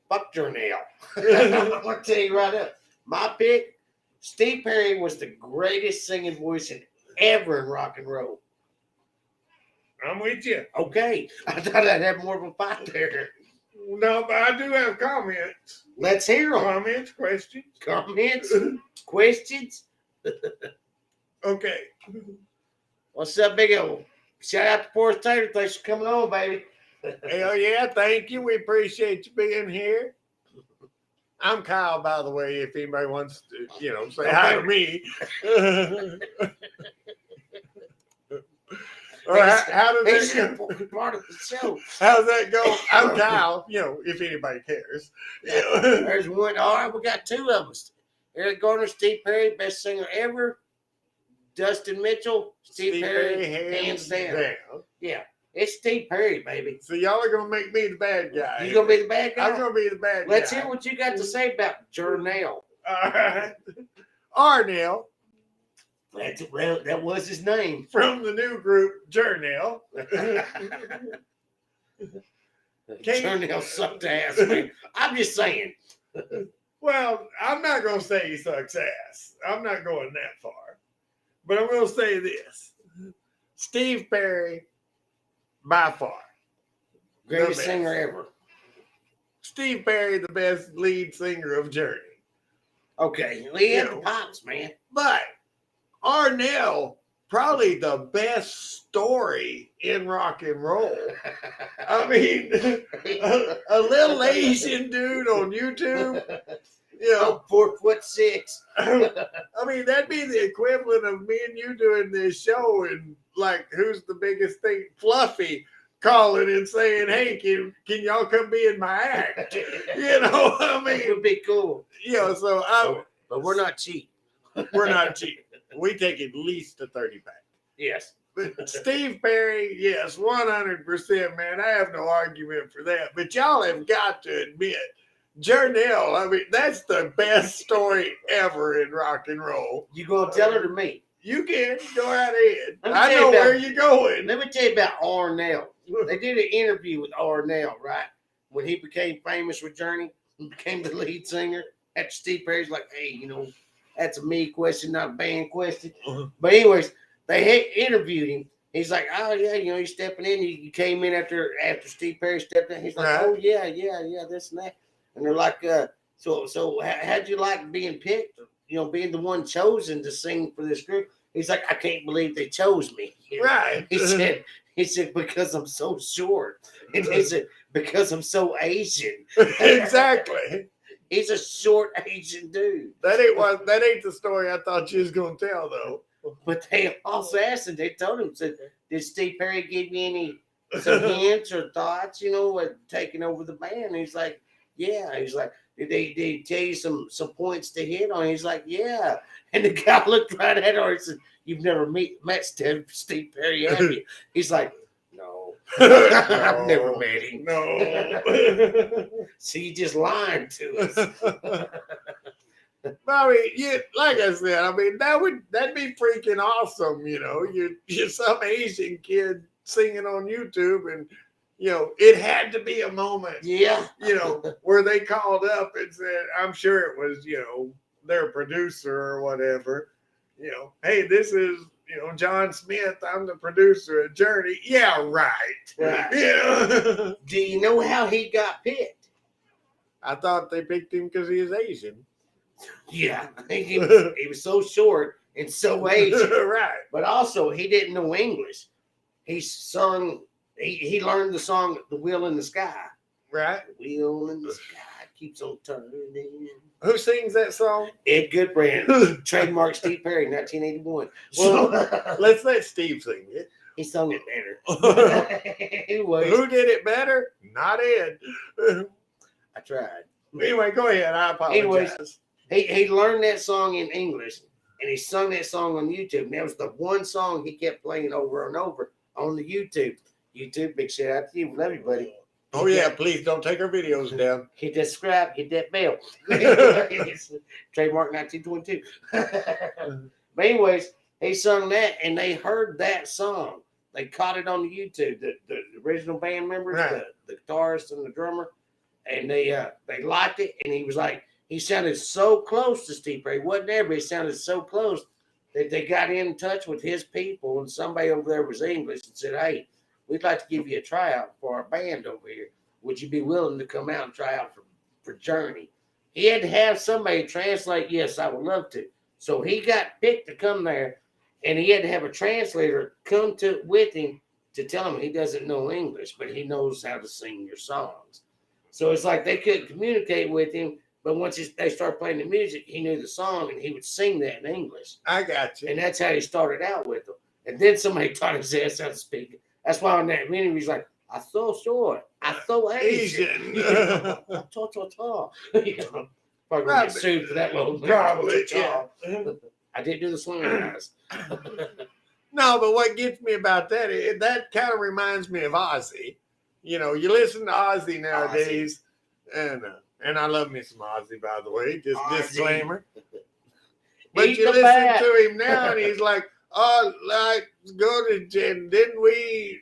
Speaker 1: Fuck Journey. I'm going to tell you right up. My pick, Steve Perry was the greatest singing voice ever in rock and roll.
Speaker 2: I'm with you.
Speaker 1: Okay. I thought I'd have more of a fight there.
Speaker 2: No, but I do have comments.
Speaker 1: Let's hear them.
Speaker 2: Comments, questions.
Speaker 1: Comments, questions.
Speaker 2: Okay.
Speaker 1: What's up, Big O? Shout out to Forrest Tater. Thanks for coming on, baby.
Speaker 2: Hell yeah, thank you. We appreciate you being here. I'm Kyle, by the way, if anybody wants to, say hi to me. Or how does that go?
Speaker 1: Part of the show.
Speaker 2: How's that go? I'm Kyle, if anybody cares.
Speaker 1: There's one. All right, we got 2 of us. Eric Garner, Steve Perry, best singer ever. Dustin Mitchell, Steve Perry, hands down. Yeah, it's Steve Perry, baby.
Speaker 2: So y'all are going to make me the bad guy.
Speaker 1: You going to be the bad guy?
Speaker 2: I'm going to be the bad guy.
Speaker 1: Let's hear what you got to say about Journey.
Speaker 2: All right. Arnell.
Speaker 1: That was his name.
Speaker 2: From the new group, Journell.
Speaker 1: Journell sucked ass, man. I'm just saying.
Speaker 2: Well, I'm not going to say he sucks ass. I'm not going that far. But I'm going to say this. Steve Perry, by far.
Speaker 1: Greatest singer ever.
Speaker 2: Steve Perry, the best lead singer of Journey.
Speaker 1: Okay, he had the pops, man.
Speaker 2: But Arnell, probably the best story in rock and roll. I mean, a little Asian dude on YouTube.
Speaker 1: 4'6".
Speaker 2: I mean, that'd be the equivalent of me and you doing this show and like, who's the biggest thing? Fluffy calling and saying, "Hey, can y'all come be in my act?" I mean,
Speaker 1: it would be cool. But we're not cheap.
Speaker 2: We're not cheap. We take at least a 30-pack.
Speaker 1: Yes.
Speaker 2: But Steve Perry, yes, 100%, man. I have no argument for that. But y'all have got to admit, Journell, I mean, that's the best story ever in rock and roll.
Speaker 1: You gonna tell her to me?
Speaker 2: You can. Go right ahead. I know where you're going.
Speaker 1: Let me tell you about Arnell. They did an interview with Arnell, right? When he became famous with Journey, he became the lead singer. After Steve Perry's like, "Hey, that's a me question, not a band question." But anyways, they interviewed him. He's like, "Oh yeah, you're stepping in. You came in after Steve Perry stepped in." He's like, right. "Oh yeah, this and that." And they're like, so how'd you like being picked? Being the one chosen to sing for this group?" He's like, "I can't believe they chose me."
Speaker 2: Right.
Speaker 1: He said, "Because I'm so short." And he said, "Because I'm so Asian."
Speaker 2: Exactly.
Speaker 1: He's a short Asian dude.
Speaker 2: That ain't the story I thought you was gonna tell though.
Speaker 1: But they also asked him, they told him, said, "Did Steve Perry give you some hints or thoughts, at taking over the band?" And he's like, "Yeah." He's like, Did they tell you some points to hit on? He's like, "Yeah." And the guy looked right at her and said, "You've never met Steve Perry, have you?" He's like, "No." I've never met him.
Speaker 2: No.
Speaker 1: So you just lying to us.
Speaker 2: I mean, like I said, I mean, that'd be freaking awesome, You're some Asian kid singing on YouTube and it had to be a moment,
Speaker 1: yeah,
Speaker 2: where they called up and said, I'm sure it was, their producer or whatever, "Hey, this is, John Smith. I'm the producer of Journey." Yeah, right.
Speaker 1: Do you know how he got picked?
Speaker 2: I thought they picked him because he is Asian.
Speaker 1: Yeah, I think he was so short and so Asian.
Speaker 2: Right.
Speaker 1: But also, he didn't know English. He learned the song "The Wheel in the Sky."
Speaker 2: Right.
Speaker 1: The wheel in the sky keeps on turning.
Speaker 2: Who sings that song?
Speaker 1: Ed Goodbrand. Trademark Steve Perry, 1981.
Speaker 2: Well, let's let Steve sing it.
Speaker 1: He sung it better. Anyways,
Speaker 2: who did it better? Not Ed.
Speaker 1: I tried.
Speaker 2: Anyway, go ahead. I apologize.
Speaker 1: Anyways, he learned that song in English, and he sung that song on YouTube. And that was the one song he kept playing over and over on the YouTube. YouTube, big shout out to you. Love you, buddy.
Speaker 2: Oh, yeah. Please don't take our videos down.
Speaker 1: Hit that subscribe, hit that bell. Trademark 1922. But anyways, he sung that, and they heard that song. They caught it on the YouTube, the original band members, right. the guitarist and the drummer, and they liked it. And he was like, he sounded so close to Steve Perry. He wasn't there, but he sounded so close that they got in touch with his people, and somebody over there was English and said, "Hey, we'd like to give you a tryout for our band over here. Would you be willing to come out and try out for Journey?" He had to have somebody translate. "Yes, I would love to." So he got picked to come there, and he had to have a translator come with him to tell him he doesn't know English, but he knows how to sing your songs. So it's like they couldn't communicate with him, but once they started playing the music, he knew the song, and he would sing that in English.
Speaker 2: I got you.
Speaker 1: And that's how he started out with them. And then somebody taught his ass how to speak. That's why on that interview, he's like, "I'm so short. I'm so Asian." Probably gonna get sued for that little.
Speaker 2: Probably, yeah.
Speaker 1: I did do the swing guys.
Speaker 2: No, but what gets me about that kind of reminds me of Ozzy. You listen to Ozzy nowadays, and And I love me some Ozzy, by the way. Just
Speaker 1: Ozzy.
Speaker 2: disclaimer. But
Speaker 1: Eat
Speaker 2: you
Speaker 1: the
Speaker 2: listen
Speaker 1: bat.
Speaker 2: to him now, and he's like, "Oh, like go to and didn't we?"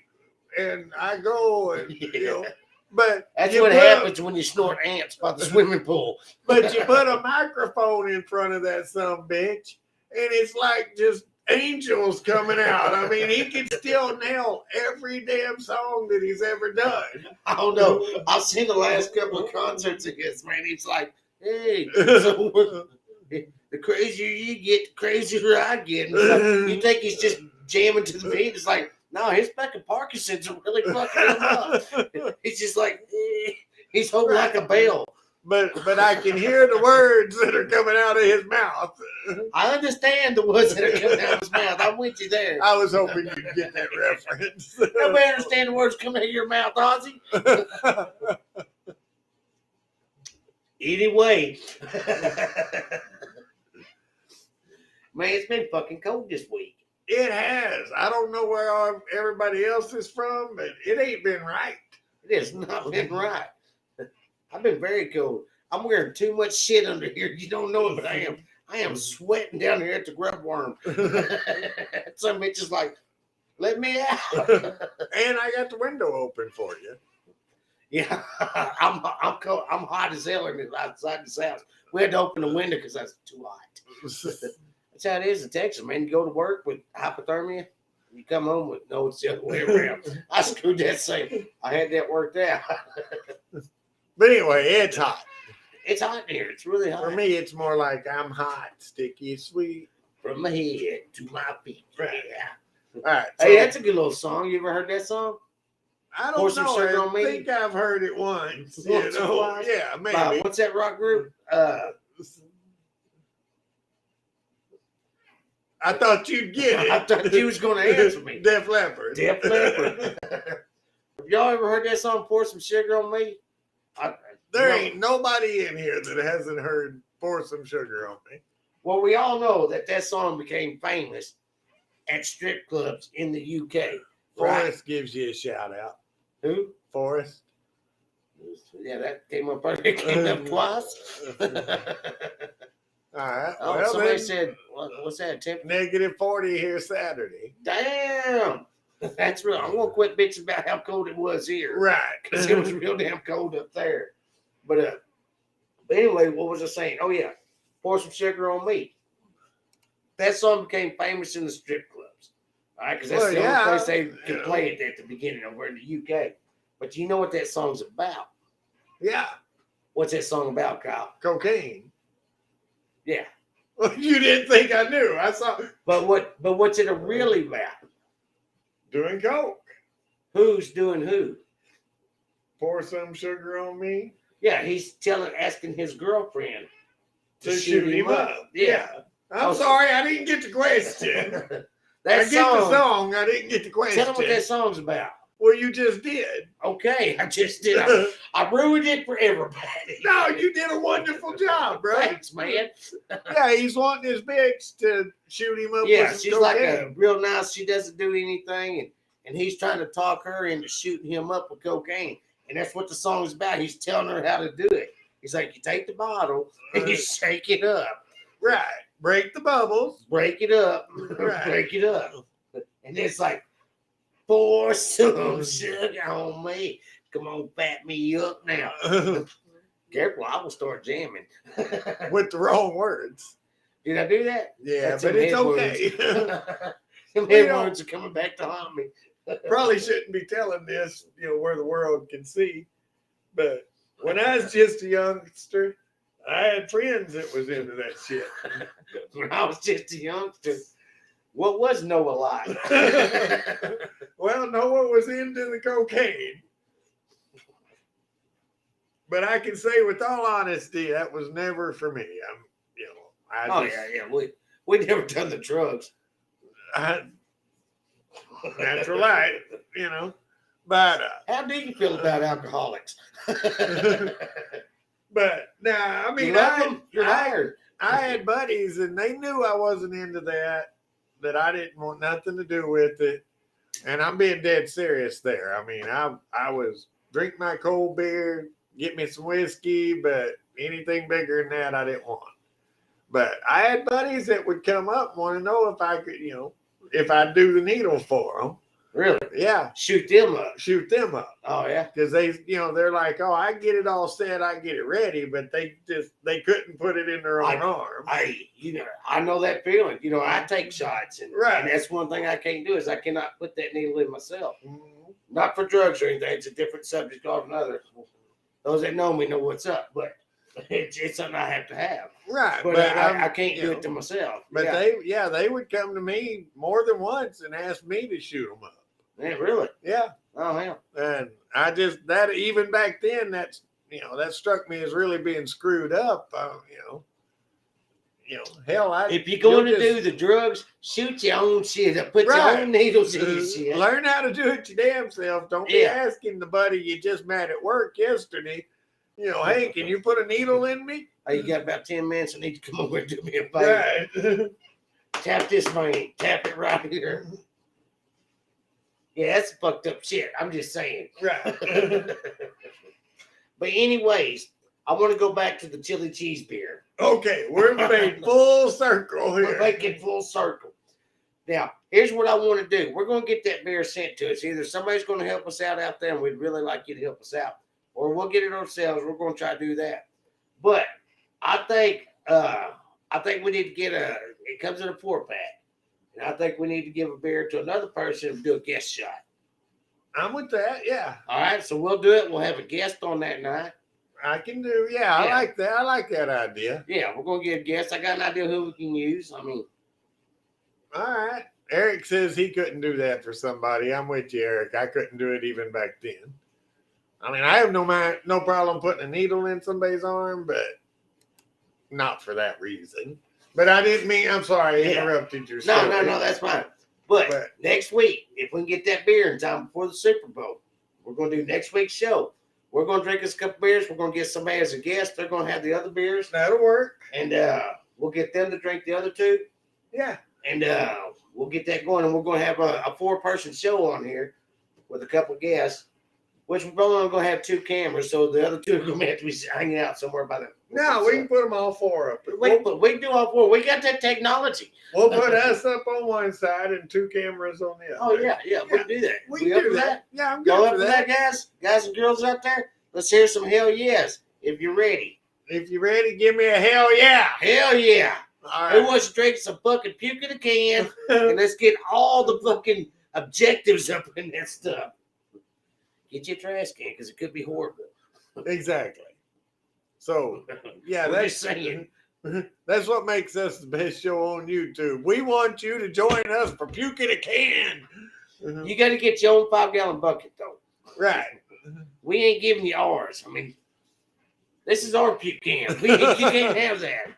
Speaker 2: And I go, and you know, but
Speaker 1: That's
Speaker 2: you
Speaker 1: what
Speaker 2: put
Speaker 1: happens when you snort ants by the swimming pool.
Speaker 2: But you put a microphone in front of that son bitch, and it's like just angels coming out. I mean, he can still nail every damn song that he's ever done.
Speaker 1: I don't know. I've seen the last couple of concerts of his, man. He's like, hey, so the crazier you get, the crazier I get. And it's like, you think he's just jamming to the beat? It's like, no, his fucking Parkinson's are really fucking him up. He's just like, he's holding like a bell.
Speaker 2: But I can hear the words that are coming out of his mouth.
Speaker 1: I understand the words that are coming out of his mouth. I'm with you there.
Speaker 2: I was hoping you'd get that reference.
Speaker 1: Nobody understand the words coming out of your mouth, Ozzy. Anyway. Man, it's been fucking cold this week.
Speaker 2: It has. I don't know where everybody else is from, but it ain't been right.
Speaker 1: It has not been right. I've been very cold. I'm wearing too much shit under here. You don't know it, but I am sweating down here at the grub worm. Some bitch is like, let me out.
Speaker 2: And I got the window open for you.
Speaker 1: Yeah, I'm cold. I'm hot as hell outside this house. We had to open the window because that's too hot. That's how it is in Texas, man. You go to work with hypothermia, you come home with no, it's the other way around. I screwed that same. I had that worked out.
Speaker 2: But anyway, it's hot.
Speaker 1: It's hot here. It's really hot.
Speaker 2: For me, it's more like I'm hot, sticky, sweet.
Speaker 1: From my head to my feet.
Speaker 2: Right.
Speaker 1: Yeah.
Speaker 2: All right.
Speaker 1: Hey, that's a good little song. You ever heard that song?
Speaker 2: I
Speaker 1: Pour
Speaker 2: don't
Speaker 1: Some
Speaker 2: know.
Speaker 1: Sugar
Speaker 2: I
Speaker 1: on Me?
Speaker 2: think I've heard it once.
Speaker 1: Once or
Speaker 2: You know?
Speaker 1: twice?
Speaker 2: Yeah, maybe.
Speaker 1: What's that rock group?
Speaker 2: I thought you'd get it.
Speaker 1: I thought you was going to answer me.
Speaker 2: Def Leppard.
Speaker 1: Def Leppard. Have y'all ever heard that song, Pour Some Sugar on Me?
Speaker 2: There ain't nobody in here that hasn't heard Pour Some Sugar on Me.
Speaker 1: Well, we all know that song became famous at strip clubs in the UK.
Speaker 2: Forrest gives you a shout out.
Speaker 1: Who?
Speaker 2: Forrest.
Speaker 1: Yeah, that came up. It came up twice.
Speaker 2: All right.
Speaker 1: Oh,
Speaker 2: well,
Speaker 1: somebody
Speaker 2: then,
Speaker 1: said, what's that?
Speaker 2: -40 here Saturday.
Speaker 1: Damn. That's real. I'm going to quit bitching about how cold it was here.
Speaker 2: Right.
Speaker 1: Because it was real damn cold up there. But anyway, what was I saying? Oh, yeah. Pour Some Sugar on Me. That song became famous in the strip clubs. All right, because that's the only place they could play it at the beginning over in the UK. But do you know what that song's about?
Speaker 2: Yeah.
Speaker 1: What's that song about, Kyle?
Speaker 2: Cocaine.
Speaker 1: Yeah.
Speaker 2: Well, you didn't think I knew. I saw.
Speaker 1: But what's it really about?
Speaker 2: Doing coke.
Speaker 1: Who's doing who?
Speaker 2: Pour some sugar on me.
Speaker 1: Yeah, he's asking his girlfriend
Speaker 2: To shoot him up.
Speaker 1: Yeah.
Speaker 2: I'm sorry, I didn't get the question.
Speaker 1: I
Speaker 2: get the song, I didn't get the question.
Speaker 1: Tell him what that song's about.
Speaker 2: Well, you just did.
Speaker 1: Okay, I just did. I ruined it for everybody.
Speaker 2: No, you did a wonderful job, bro.
Speaker 1: Thanks, man.
Speaker 2: Yeah, he's wanting his bitch to shoot him up.
Speaker 1: Yeah,
Speaker 2: with
Speaker 1: she's like a real nice. She doesn't do anything, and he's trying to talk her into shooting him up with cocaine. And that's what the song's about. He's telling her how to do it. He's like, you take the bottle and you shake it up.
Speaker 2: Right. Break the bubbles.
Speaker 1: Break it up.
Speaker 2: Right.
Speaker 1: Break it up. And it's like, pour some sugar on me. Come on, fat me up now. Careful, I will start jamming.
Speaker 2: With the wrong words.
Speaker 1: Did I do that?
Speaker 2: Yeah,
Speaker 1: That's
Speaker 2: but it's okay.
Speaker 1: Them head words are coming back to haunt me.
Speaker 2: Probably shouldn't be telling this, where the world can see. But when I was just a youngster, I had friends that was into that shit.
Speaker 1: When I was just a youngster, what was Noah like?
Speaker 2: Well, Noah was into the cocaine. But I can say with all honesty, that was never for me.
Speaker 1: We never done the drugs.
Speaker 2: Natural light, But
Speaker 1: how do you feel about alcoholics?
Speaker 2: But now, I mean,
Speaker 1: You're hired.
Speaker 2: I had buddies, and they knew I wasn't into that I didn't want nothing to do with it. And I'm being dead serious there. I mean, I was drink my cold beer, get me some whiskey, but anything bigger than that, I didn't want. But I had buddies that would come up and want to know if I could, if I'd do the needle for them.
Speaker 1: Really?
Speaker 2: Yeah.
Speaker 1: Shoot them up.
Speaker 2: Shoot them up.
Speaker 1: Oh, yeah.
Speaker 2: Because they're like, oh, I get it all set, I get it ready, but they couldn't put it in their own arm.
Speaker 1: I know that feeling. I take shots, and that's one thing I can't do is I cannot put that needle in myself. Mm-hmm. Not for drugs or anything. It's a different subject altogether. Those that know me know what's up, but it's something I have to have.
Speaker 2: Right.
Speaker 1: But I can't do it to myself.
Speaker 2: But they would come to me more than once and ask me to shoot them up.
Speaker 1: Yeah, really?
Speaker 2: Yeah.
Speaker 1: Oh, yeah.
Speaker 2: And I just, even back then, that struck me as really being screwed up. Hell,
Speaker 1: if you're going to do the drugs, shoot your own shit. Put your own needles in your shit.
Speaker 2: Learn how to do it your damn self. Don't be asking the buddy you just met at work yesterday, hey, can you put a needle in me?
Speaker 1: Oh, you got about 10 minutes. I need to come over and do me a favor. Right. Tap this vein. Tap it right here. Yeah, that's fucked up shit. I'm just saying.
Speaker 2: Right.
Speaker 1: But anyways, I want to go back to the chili cheese beer.
Speaker 2: Okay, we're making full circle here.
Speaker 1: We're making full circle. Now, here's what I want to do. We're going to get that beer sent to us. Either somebody's going to help us out there, and we'd really like you to help us out, or we'll get it ourselves. We're going to try to do that. But I think we need to get it comes in a 4-pack. And I think we need to give a beer to another person and do a guest shot.
Speaker 2: I'm with that, yeah.
Speaker 1: All right, so we'll do it. We'll have a guest on that night.
Speaker 2: I can do, yeah. I like that. I like that idea.
Speaker 1: Yeah, we're going to get a guest. I got an idea who we can use. All
Speaker 2: right. Eric says he couldn't do that for somebody. I'm with you, Eric. I couldn't do it even back then. I have no problem putting a needle in somebody's arm, but not for that reason. But I didn't mean, I'm sorry, I interrupted your story.
Speaker 1: No, that's fine. But next week, if we can get that beer in time before the Super Bowl, we're going to do next week's show. We're going to drink us a couple beers. We're going to get somebody as a guest. They're going to have the other beers.
Speaker 2: That'll work.
Speaker 1: And we'll get them to drink the other two.
Speaker 2: Yeah.
Speaker 1: And we'll get that going. And we're going to have a 4-person show on here with a couple guests, which we're probably going to have 2 cameras. So the other 2 are going to have to be hanging out somewhere by the.
Speaker 2: No, we can put them all 4 up.
Speaker 1: We can do all 4. We got that technology.
Speaker 2: We'll put us up on one side and 2 cameras on the other.
Speaker 1: Oh, yeah. We can do that.
Speaker 2: We can do that. Yeah, I'm good
Speaker 1: Y'all
Speaker 2: for
Speaker 1: up for that, guys? Guys and girls out there? Let's hear some hell yes if you're ready.
Speaker 2: If you're ready, give me a hell yeah.
Speaker 1: Hell yeah.
Speaker 2: All right.
Speaker 1: Who wants to drink some fucking puke in a can? And let's get all the fucking objectives up in that stuff. Get your trash can because it could be horrible.
Speaker 2: Exactly. So, yeah,
Speaker 1: that's saying.
Speaker 2: That's what makes us the best show on YouTube. We want you to join us for puke in a can.
Speaker 1: You got to get your own 5-gallon bucket, though.
Speaker 2: Right.
Speaker 1: We ain't giving you ours. This is our puke can. You can't have that.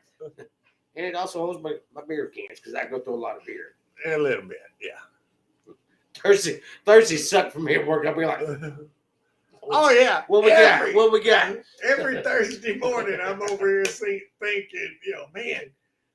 Speaker 1: And it also holds my beer cans because I go through a lot of beer.
Speaker 2: A little bit, yeah.
Speaker 1: Thursday sucked from here at work. I'll be like,
Speaker 2: oh, yeah.
Speaker 1: What we got?
Speaker 2: Every Thursday morning, I'm over here thinking, man,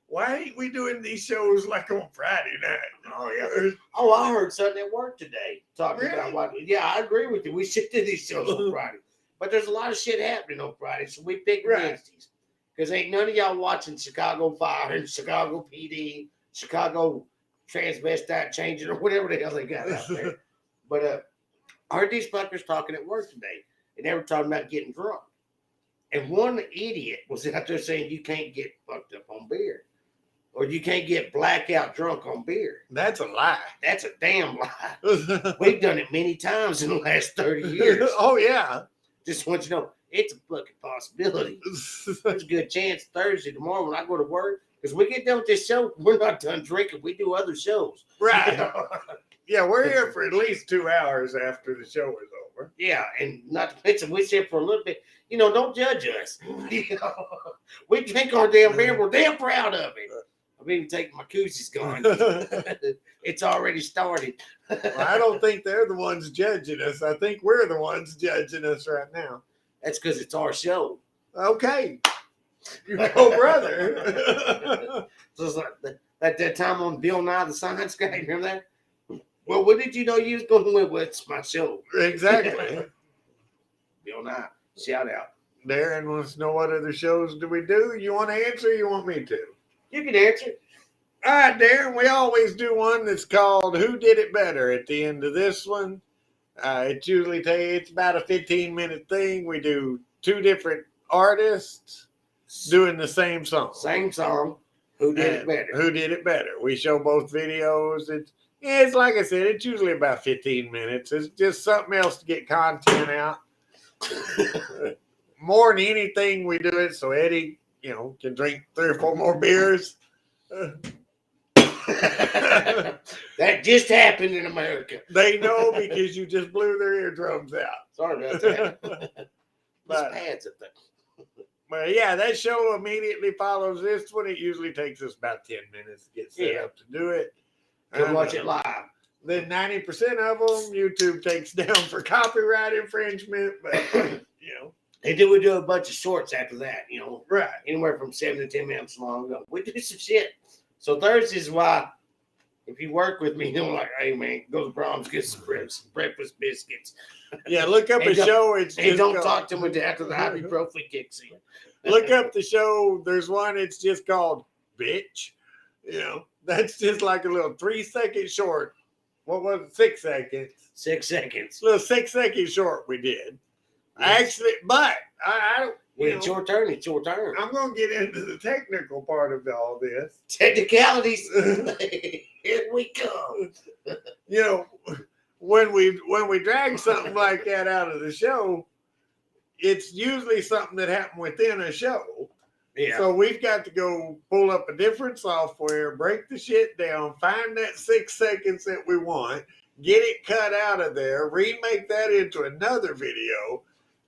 Speaker 2: why ain't we doing these shows like on Friday night?
Speaker 1: Oh, yeah. Oh, I heard something at work today talking about what. Yeah, I agree with you. We should do these shows on Friday. But there's a lot of shit happening on Friday, so we pick Wednesdays. Because ain't none of y'all watching Chicago Fire and Chicago PD, Chicago Transvestite Changing, or whatever the hell they got out there. But I heard these fuckers talking at work today, and they were talking about getting drunk. And one idiot was out there saying you can't get fucked up on beer. Or you can't get blackout drunk on beer.
Speaker 2: That's a lie.
Speaker 1: That's a damn lie. We've done it many times in the last 30 years.
Speaker 2: Oh, yeah.
Speaker 1: Just want you to know, it's a fucking possibility. There's a good chance Thursday, tomorrow, when I go to work, because we get done with this show, we're not done drinking. We do other shows.
Speaker 2: Right. Yeah, we're here for at least 2 hours after the show is over.
Speaker 1: Yeah, and not to mention, we sit for a little bit. Don't judge us. We drink our damn beer. We're damn proud of it. I've even taken my koozies gone. It's already started.
Speaker 2: Well, I don't think they're the ones judging us. I think we're the ones judging us right now.
Speaker 1: That's because it's our show.
Speaker 2: Okay. You go, brother.
Speaker 1: So it's like that time on Bill Nye the Science Guy. Remember that? Well, what did you know you was going to win? Well, it's my show.
Speaker 2: Exactly.
Speaker 1: Bill Nye. Shout out.
Speaker 2: Darren wants to know what other shows do we do. You want to answer? Or you want me to?
Speaker 1: You can answer.
Speaker 2: All right, Darren. We always do one that's called "Who Did It Better" at the end of this one. It usually it's about a 15-minute thing. We do two different artists doing the same song.
Speaker 1: Same song. Who did it better?
Speaker 2: Who did it better? We show both videos. It's like I said, it's usually about 15 minutes. It's just something else to get content out. More than anything, we do it so Eddie, can drink 3 or 4 more beers.
Speaker 1: That just happened in America.
Speaker 2: They know because you just blew their eardrums out.
Speaker 1: Sorry about that. But yeah,
Speaker 2: that show immediately follows this one. It usually takes us about 10 minutes to get set up to do it.
Speaker 1: Come watch it live.
Speaker 2: Then 90% of them, YouTube takes down for copyright infringement. But,
Speaker 1: And then we do a bunch of shorts after that,
Speaker 2: Right.
Speaker 1: Anywhere from 7 to 10 minutes long. We do some shit. So Thursdays is why, if you work with me, you're like, hey, man, go to Brahms, get some breakfast biscuits.
Speaker 2: Yeah, look up a show.
Speaker 1: Don't talk to me after the ibuprofen kicks in.
Speaker 2: Look up the show. There's one, it's just called Bitch. That's just like a little 3-second short. What was it? 6 seconds.
Speaker 1: 6 seconds.
Speaker 2: A little 6-second short we did. Yes. Actually, but I don't.
Speaker 1: It's your turn. It's your turn.
Speaker 2: I'm going to get into the technical part of all this.
Speaker 1: Technicalities. Here we come.
Speaker 2: When we drag something like that out of the show, it's usually something that happened within a show.
Speaker 1: Yeah.
Speaker 2: So we've got to go pull up a different software, break the shit down, find that 6 seconds that we want, get it cut out of there, remake that into another video.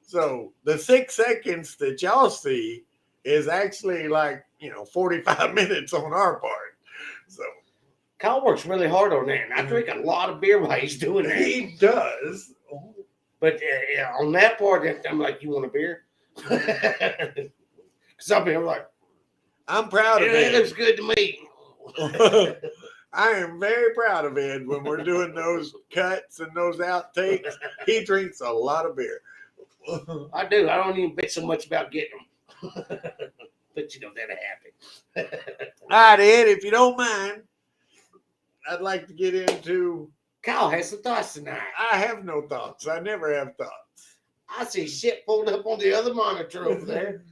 Speaker 2: So the 6 seconds that y'all see is actually 45 minutes on our part. So
Speaker 1: Kyle works really hard on that. And I drink a lot of beer while he's doing that.
Speaker 2: He does.
Speaker 1: But on that part, I'm like, you want a beer? Some people are like,
Speaker 2: I'm proud of
Speaker 1: it.
Speaker 2: Ed.
Speaker 1: It looks good to me.
Speaker 2: I am very proud of Ed when we're doing those cuts and those outtakes. He drinks a lot of beer.
Speaker 1: I do. I don't even bet so much about getting them. But that'll happen.
Speaker 2: All right, Ed, if you don't mind, I'd like to get into.
Speaker 1: Kyle has some thoughts tonight.
Speaker 2: I have no thoughts. I never have thoughts.
Speaker 1: I see shit pulled up on the other monitor over there.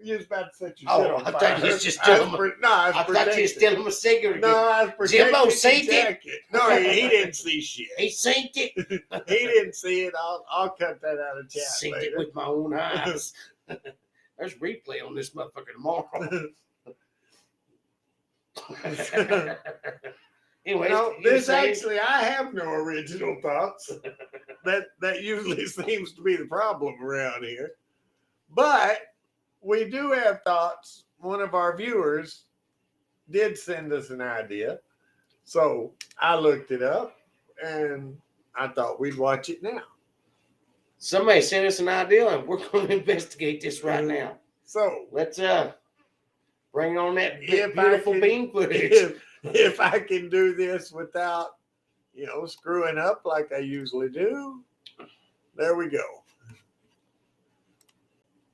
Speaker 2: You was about to set your shit on
Speaker 1: I
Speaker 2: fire.
Speaker 1: thought you was just stealing
Speaker 2: I
Speaker 1: thought you was stealing my cigarette.
Speaker 2: No, I was protecting
Speaker 1: Jimbo seen it.
Speaker 2: No, he didn't see shit.
Speaker 1: He seen it.
Speaker 2: He didn't see it. I'll cut that out of chat
Speaker 1: Seen
Speaker 2: later.
Speaker 1: it with my own eyes. There's replay on this motherfucker tomorrow. Anyway,
Speaker 2: I have no original thoughts. That usually seems to be the problem around here. But we do have thoughts. One of our viewers did send us an idea. So I looked it up and I thought we'd watch it now.
Speaker 1: Somebody sent us an idea and we're going to investigate this right now.
Speaker 2: So
Speaker 1: let's bring on that beautiful bean footage.
Speaker 2: If I can do this without, screwing up like I usually do, there we go.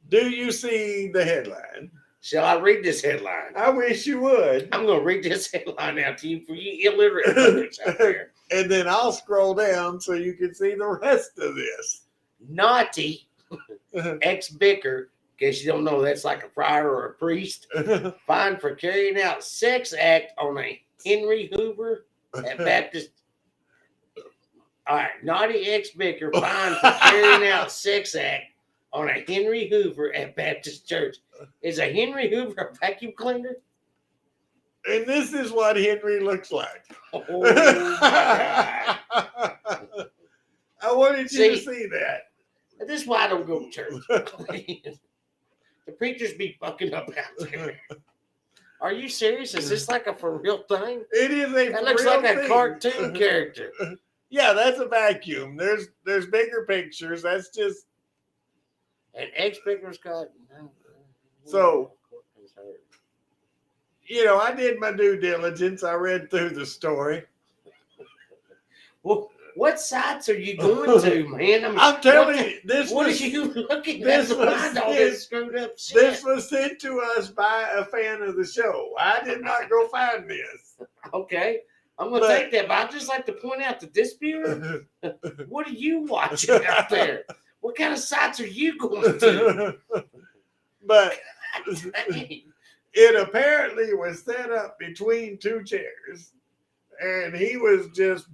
Speaker 2: Do you see the headline?
Speaker 1: Shall I read this headline?
Speaker 2: I wish you would.
Speaker 1: I'm going to read this headline out to you for you illiterate folks out there.
Speaker 2: And then I'll scroll down so you can see the rest of this.
Speaker 1: Naughty ex-vicar, in case you don't know, that's like a prior or a priest, fined for carrying out sex act on a Henry Hoover at Baptist. All right, naughty ex-vicar fined for carrying out sex act on a Henry Hoover at Baptist Church. Is a Henry Hoover a vacuum cleaner?
Speaker 2: And this is what Henry looks like.
Speaker 1: Oh, my God.
Speaker 2: I wanted you to see that.
Speaker 1: This is why I don't go to church. The preachers be fucking up out there. Are you serious? Is this like a for real thing?
Speaker 2: It is a
Speaker 1: That looks like a cartoon character.
Speaker 2: Yeah, that's a vacuum. There's bigger pictures. That's just
Speaker 1: an ex-vicar's got.
Speaker 2: So, I did my due diligence. I read through the story.
Speaker 1: Well, What sites are you going to, man? I mean,
Speaker 2: I'm telling you,
Speaker 1: what are you looking at to find all this screwed up shit?
Speaker 2: This was sent to us by a fan of the show. I did not go find this.
Speaker 1: Okay. I'm going to take that, but I'd just like to point out that this viewer, what are you watching out there? What kind of sites are you going to?
Speaker 2: But it apparently was set up between two chairs, and he was just,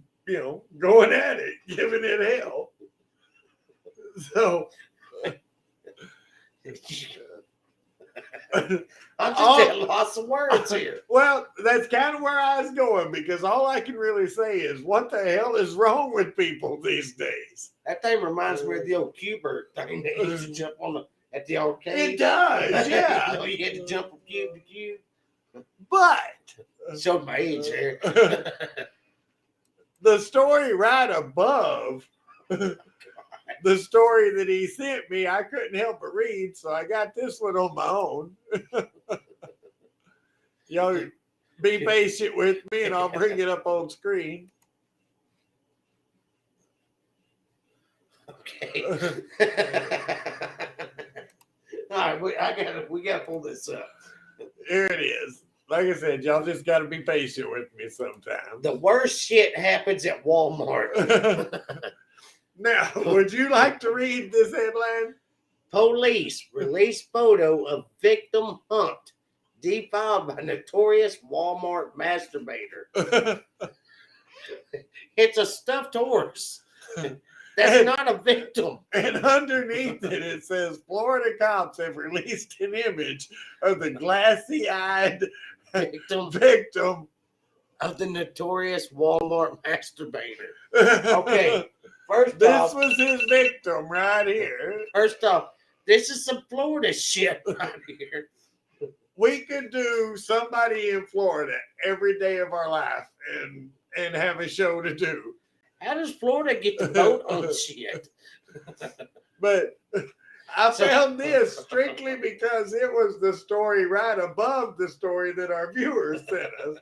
Speaker 2: going at it, giving it hell. So
Speaker 1: I'm just at loss of words here.
Speaker 2: Well, that's kind of where I was going, because all I can really say is, what the hell is wrong with people these days?
Speaker 1: That thing reminds me of the old Q-Bird thing that used to jump on at the arcade.
Speaker 2: It does, yeah.
Speaker 1: You had to jump from cube to cube.
Speaker 2: But
Speaker 1: Showed my age there.
Speaker 2: the story right above the story that he sent me, I couldn't help but read, so I got this one on my own. Y'all be patient with me, and I'll bring it up on screen.
Speaker 1: Okay. All right, we gotta pull this up.
Speaker 2: Here it is. Like I said, y'all just got to be patient with me sometimes.
Speaker 1: The worst shit happens at Walmart.
Speaker 2: Now, would you like to read this headline?
Speaker 1: Police release photo of victim hunt defiled by notorious Walmart masturbator. It's a stuffed horse. That's not a victim.
Speaker 2: And underneath it says, Florida cops have released an image of the glassy-eyed victim
Speaker 1: of the notorious Walmart masturbator. Okay, first
Speaker 2: this was his victim right here.
Speaker 1: First off, this is some Florida shit right here.
Speaker 2: We could do somebody in Florida every day of our life and have a show to do.
Speaker 1: How does Florida get to vote on shit?
Speaker 2: But I found this strictly because it was the story right above the story that our viewers sent us.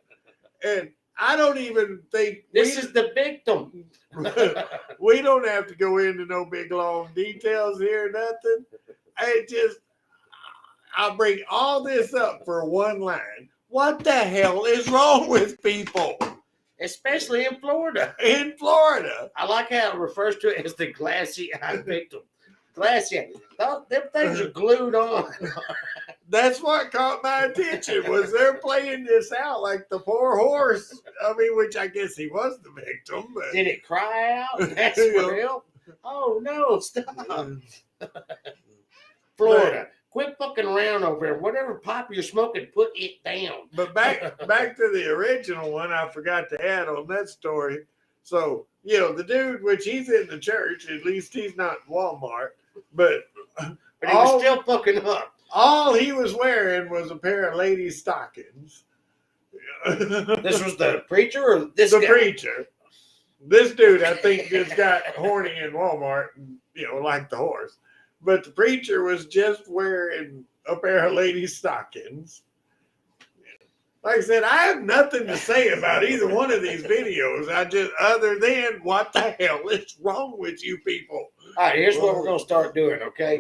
Speaker 2: And I don't even think...
Speaker 1: This is the victim.
Speaker 2: We don't have to go into no big, long details here, nothing. I'll bring all this up for one line. What the hell is wrong with people?
Speaker 1: Especially in Florida.
Speaker 2: In Florida.
Speaker 1: I like how it refers to it as the glassy-eyed victim. Glassy. Them things are glued on.
Speaker 2: That's what caught my attention, was they're playing this out like the poor horse. I mean, which I guess he was the victim. But,
Speaker 1: did it cry out? That's for real? Oh, no, stop. Florida. Quit fucking around over there. Whatever pipe you're smoking, put it down.
Speaker 2: But back to the original one, I forgot to add on that story. So, the dude, which he's in the church, at least he's not in Walmart, but
Speaker 1: he was still fucking up.
Speaker 2: All he was wearing was a pair of ladies' stockings.
Speaker 1: This was the preacher or this
Speaker 2: guy?
Speaker 1: The
Speaker 2: preacher. This dude, I think, just got horny in Walmart, and, like the horse. But the preacher was just wearing a pair of ladies' stockings. Like I said, I have nothing to say about either one of these videos. Other than, what the hell is wrong with you people?
Speaker 1: All right, here's what we're going to start doing, okay?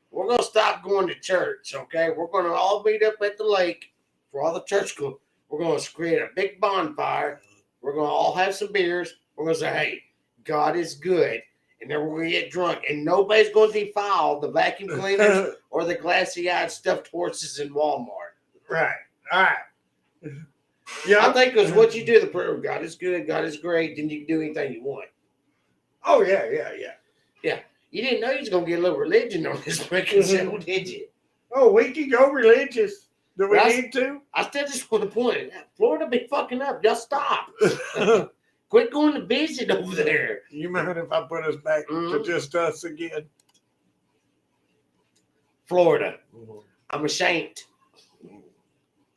Speaker 1: We're going to stop going to church, okay? We're going to all meet up at the lake for all the church go. We're going to create a big bonfire. We're going to all have some beers. We're going to say, hey, God is good. And then we're going to get drunk. And nobody's going to defile the vacuum cleaners or the glassy-eyed stuffed horses in Walmart.
Speaker 2: Right. All right.
Speaker 1: Yeah, I think it was what you do the prayer. God is good. God is great. Then you can do anything you want.
Speaker 2: Oh, yeah.
Speaker 1: Yeah. You didn't know you was going to get a little religion on this freaking show, did you?
Speaker 2: Oh, we can go religious. Do we need to?
Speaker 1: I still just want to point out, Florida be fucking up. Just stop. Quit going to visit over there.
Speaker 2: You mind if I put us back to just us again?
Speaker 1: Florida. I'm ashamed.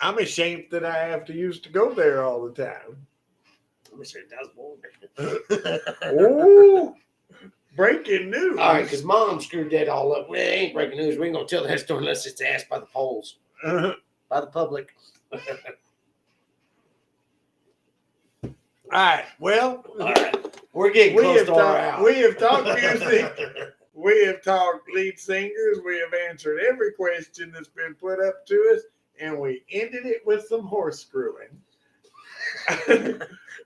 Speaker 2: I'm ashamed that I have to used to go there all the time.
Speaker 1: I'm ashamed that's boring.
Speaker 2: Oh, breaking news.
Speaker 1: All right, because Mom screwed that all up. Well, it ain't breaking news. We ain't going to tell that story unless it's asked by the polls, by the public.
Speaker 2: All right. Well,
Speaker 1: all right. We're getting close to our hour.
Speaker 2: We have talked music. We have talked lead singers. We have answered every question that's been put up to us, and we ended it with some horse screwing.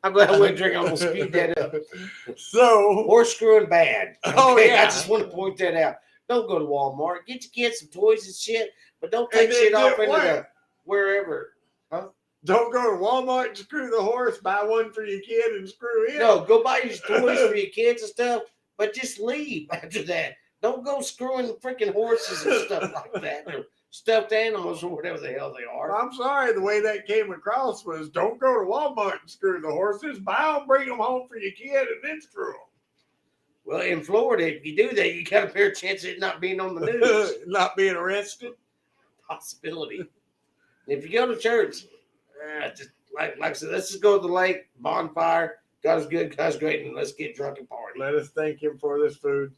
Speaker 1: I'm glad I went drink. I'm gonna speed that up.
Speaker 2: So
Speaker 1: horse screwing bad. Okay?
Speaker 2: Oh, yeah.
Speaker 1: I just want to point that out. Don't go to Walmart. Get your kids some toys and shit, but don't take shit off into the wherever. Huh?
Speaker 2: Don't go to Walmart and screw the horse. Buy one for your kid and screw it.
Speaker 1: No, go buy your toys for your kids and stuff, but just leave after that. Don't go screwing freaking horses and stuff like that, or stuffed animals, or whatever the hell they are.
Speaker 2: I'm sorry, the way that came across was don't go to Walmart and screw the horses. Buy them, bring them home for your kid, and then screw them.
Speaker 1: Well, in Florida, if you do that, you got a fair chance of it not being on the news.
Speaker 2: Not being arrested.
Speaker 1: Possibility. If you go to church, just like I said, let's just go to the lake, bonfire. God's good, God's great, and let's get drunk and party.
Speaker 2: Let us thank him for this food.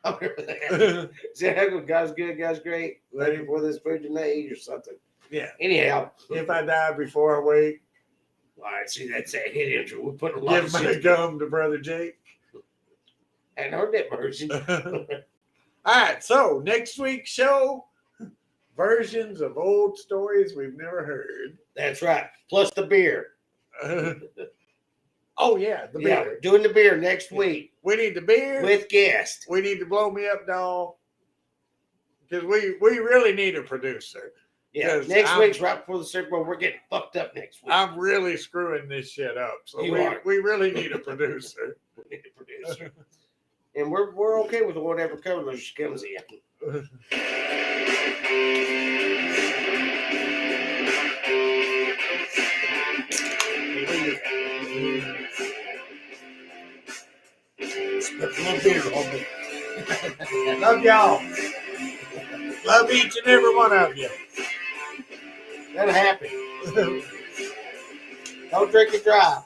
Speaker 1: I remember that. See how God's good, God's great. Let him for this food tonight or something.
Speaker 2: Yeah.
Speaker 1: Anyhow,
Speaker 2: if I die before I wake,
Speaker 1: all right. See, that's a hit intro. We're putting a lot
Speaker 2: give
Speaker 1: of
Speaker 2: my
Speaker 1: shit.
Speaker 2: gum to Brother Jake.
Speaker 1: And heard that version.
Speaker 2: All right. So next week's show, versions of old stories we've never heard.
Speaker 1: That's right. Plus the beer.
Speaker 2: Oh yeah, the beer.
Speaker 1: Yeah, we're doing the beer next week.
Speaker 2: We need the beer
Speaker 1: with guests.
Speaker 2: We need to blow me up, doll, because we really need a producer.
Speaker 1: Yeah, next week's right before the Super Bowl. We're getting fucked up next week.
Speaker 2: I'm really screwing this shit up, so we really need a producer.
Speaker 1: We need a producer, and we're okay with whatever color she comes in.
Speaker 2: Love y'all. Love each and every one of you.
Speaker 1: That happy. Don't drink and drive.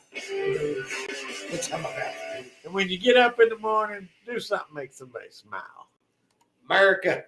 Speaker 2: And when you get up in the morning, do something to make somebody smile.
Speaker 1: America.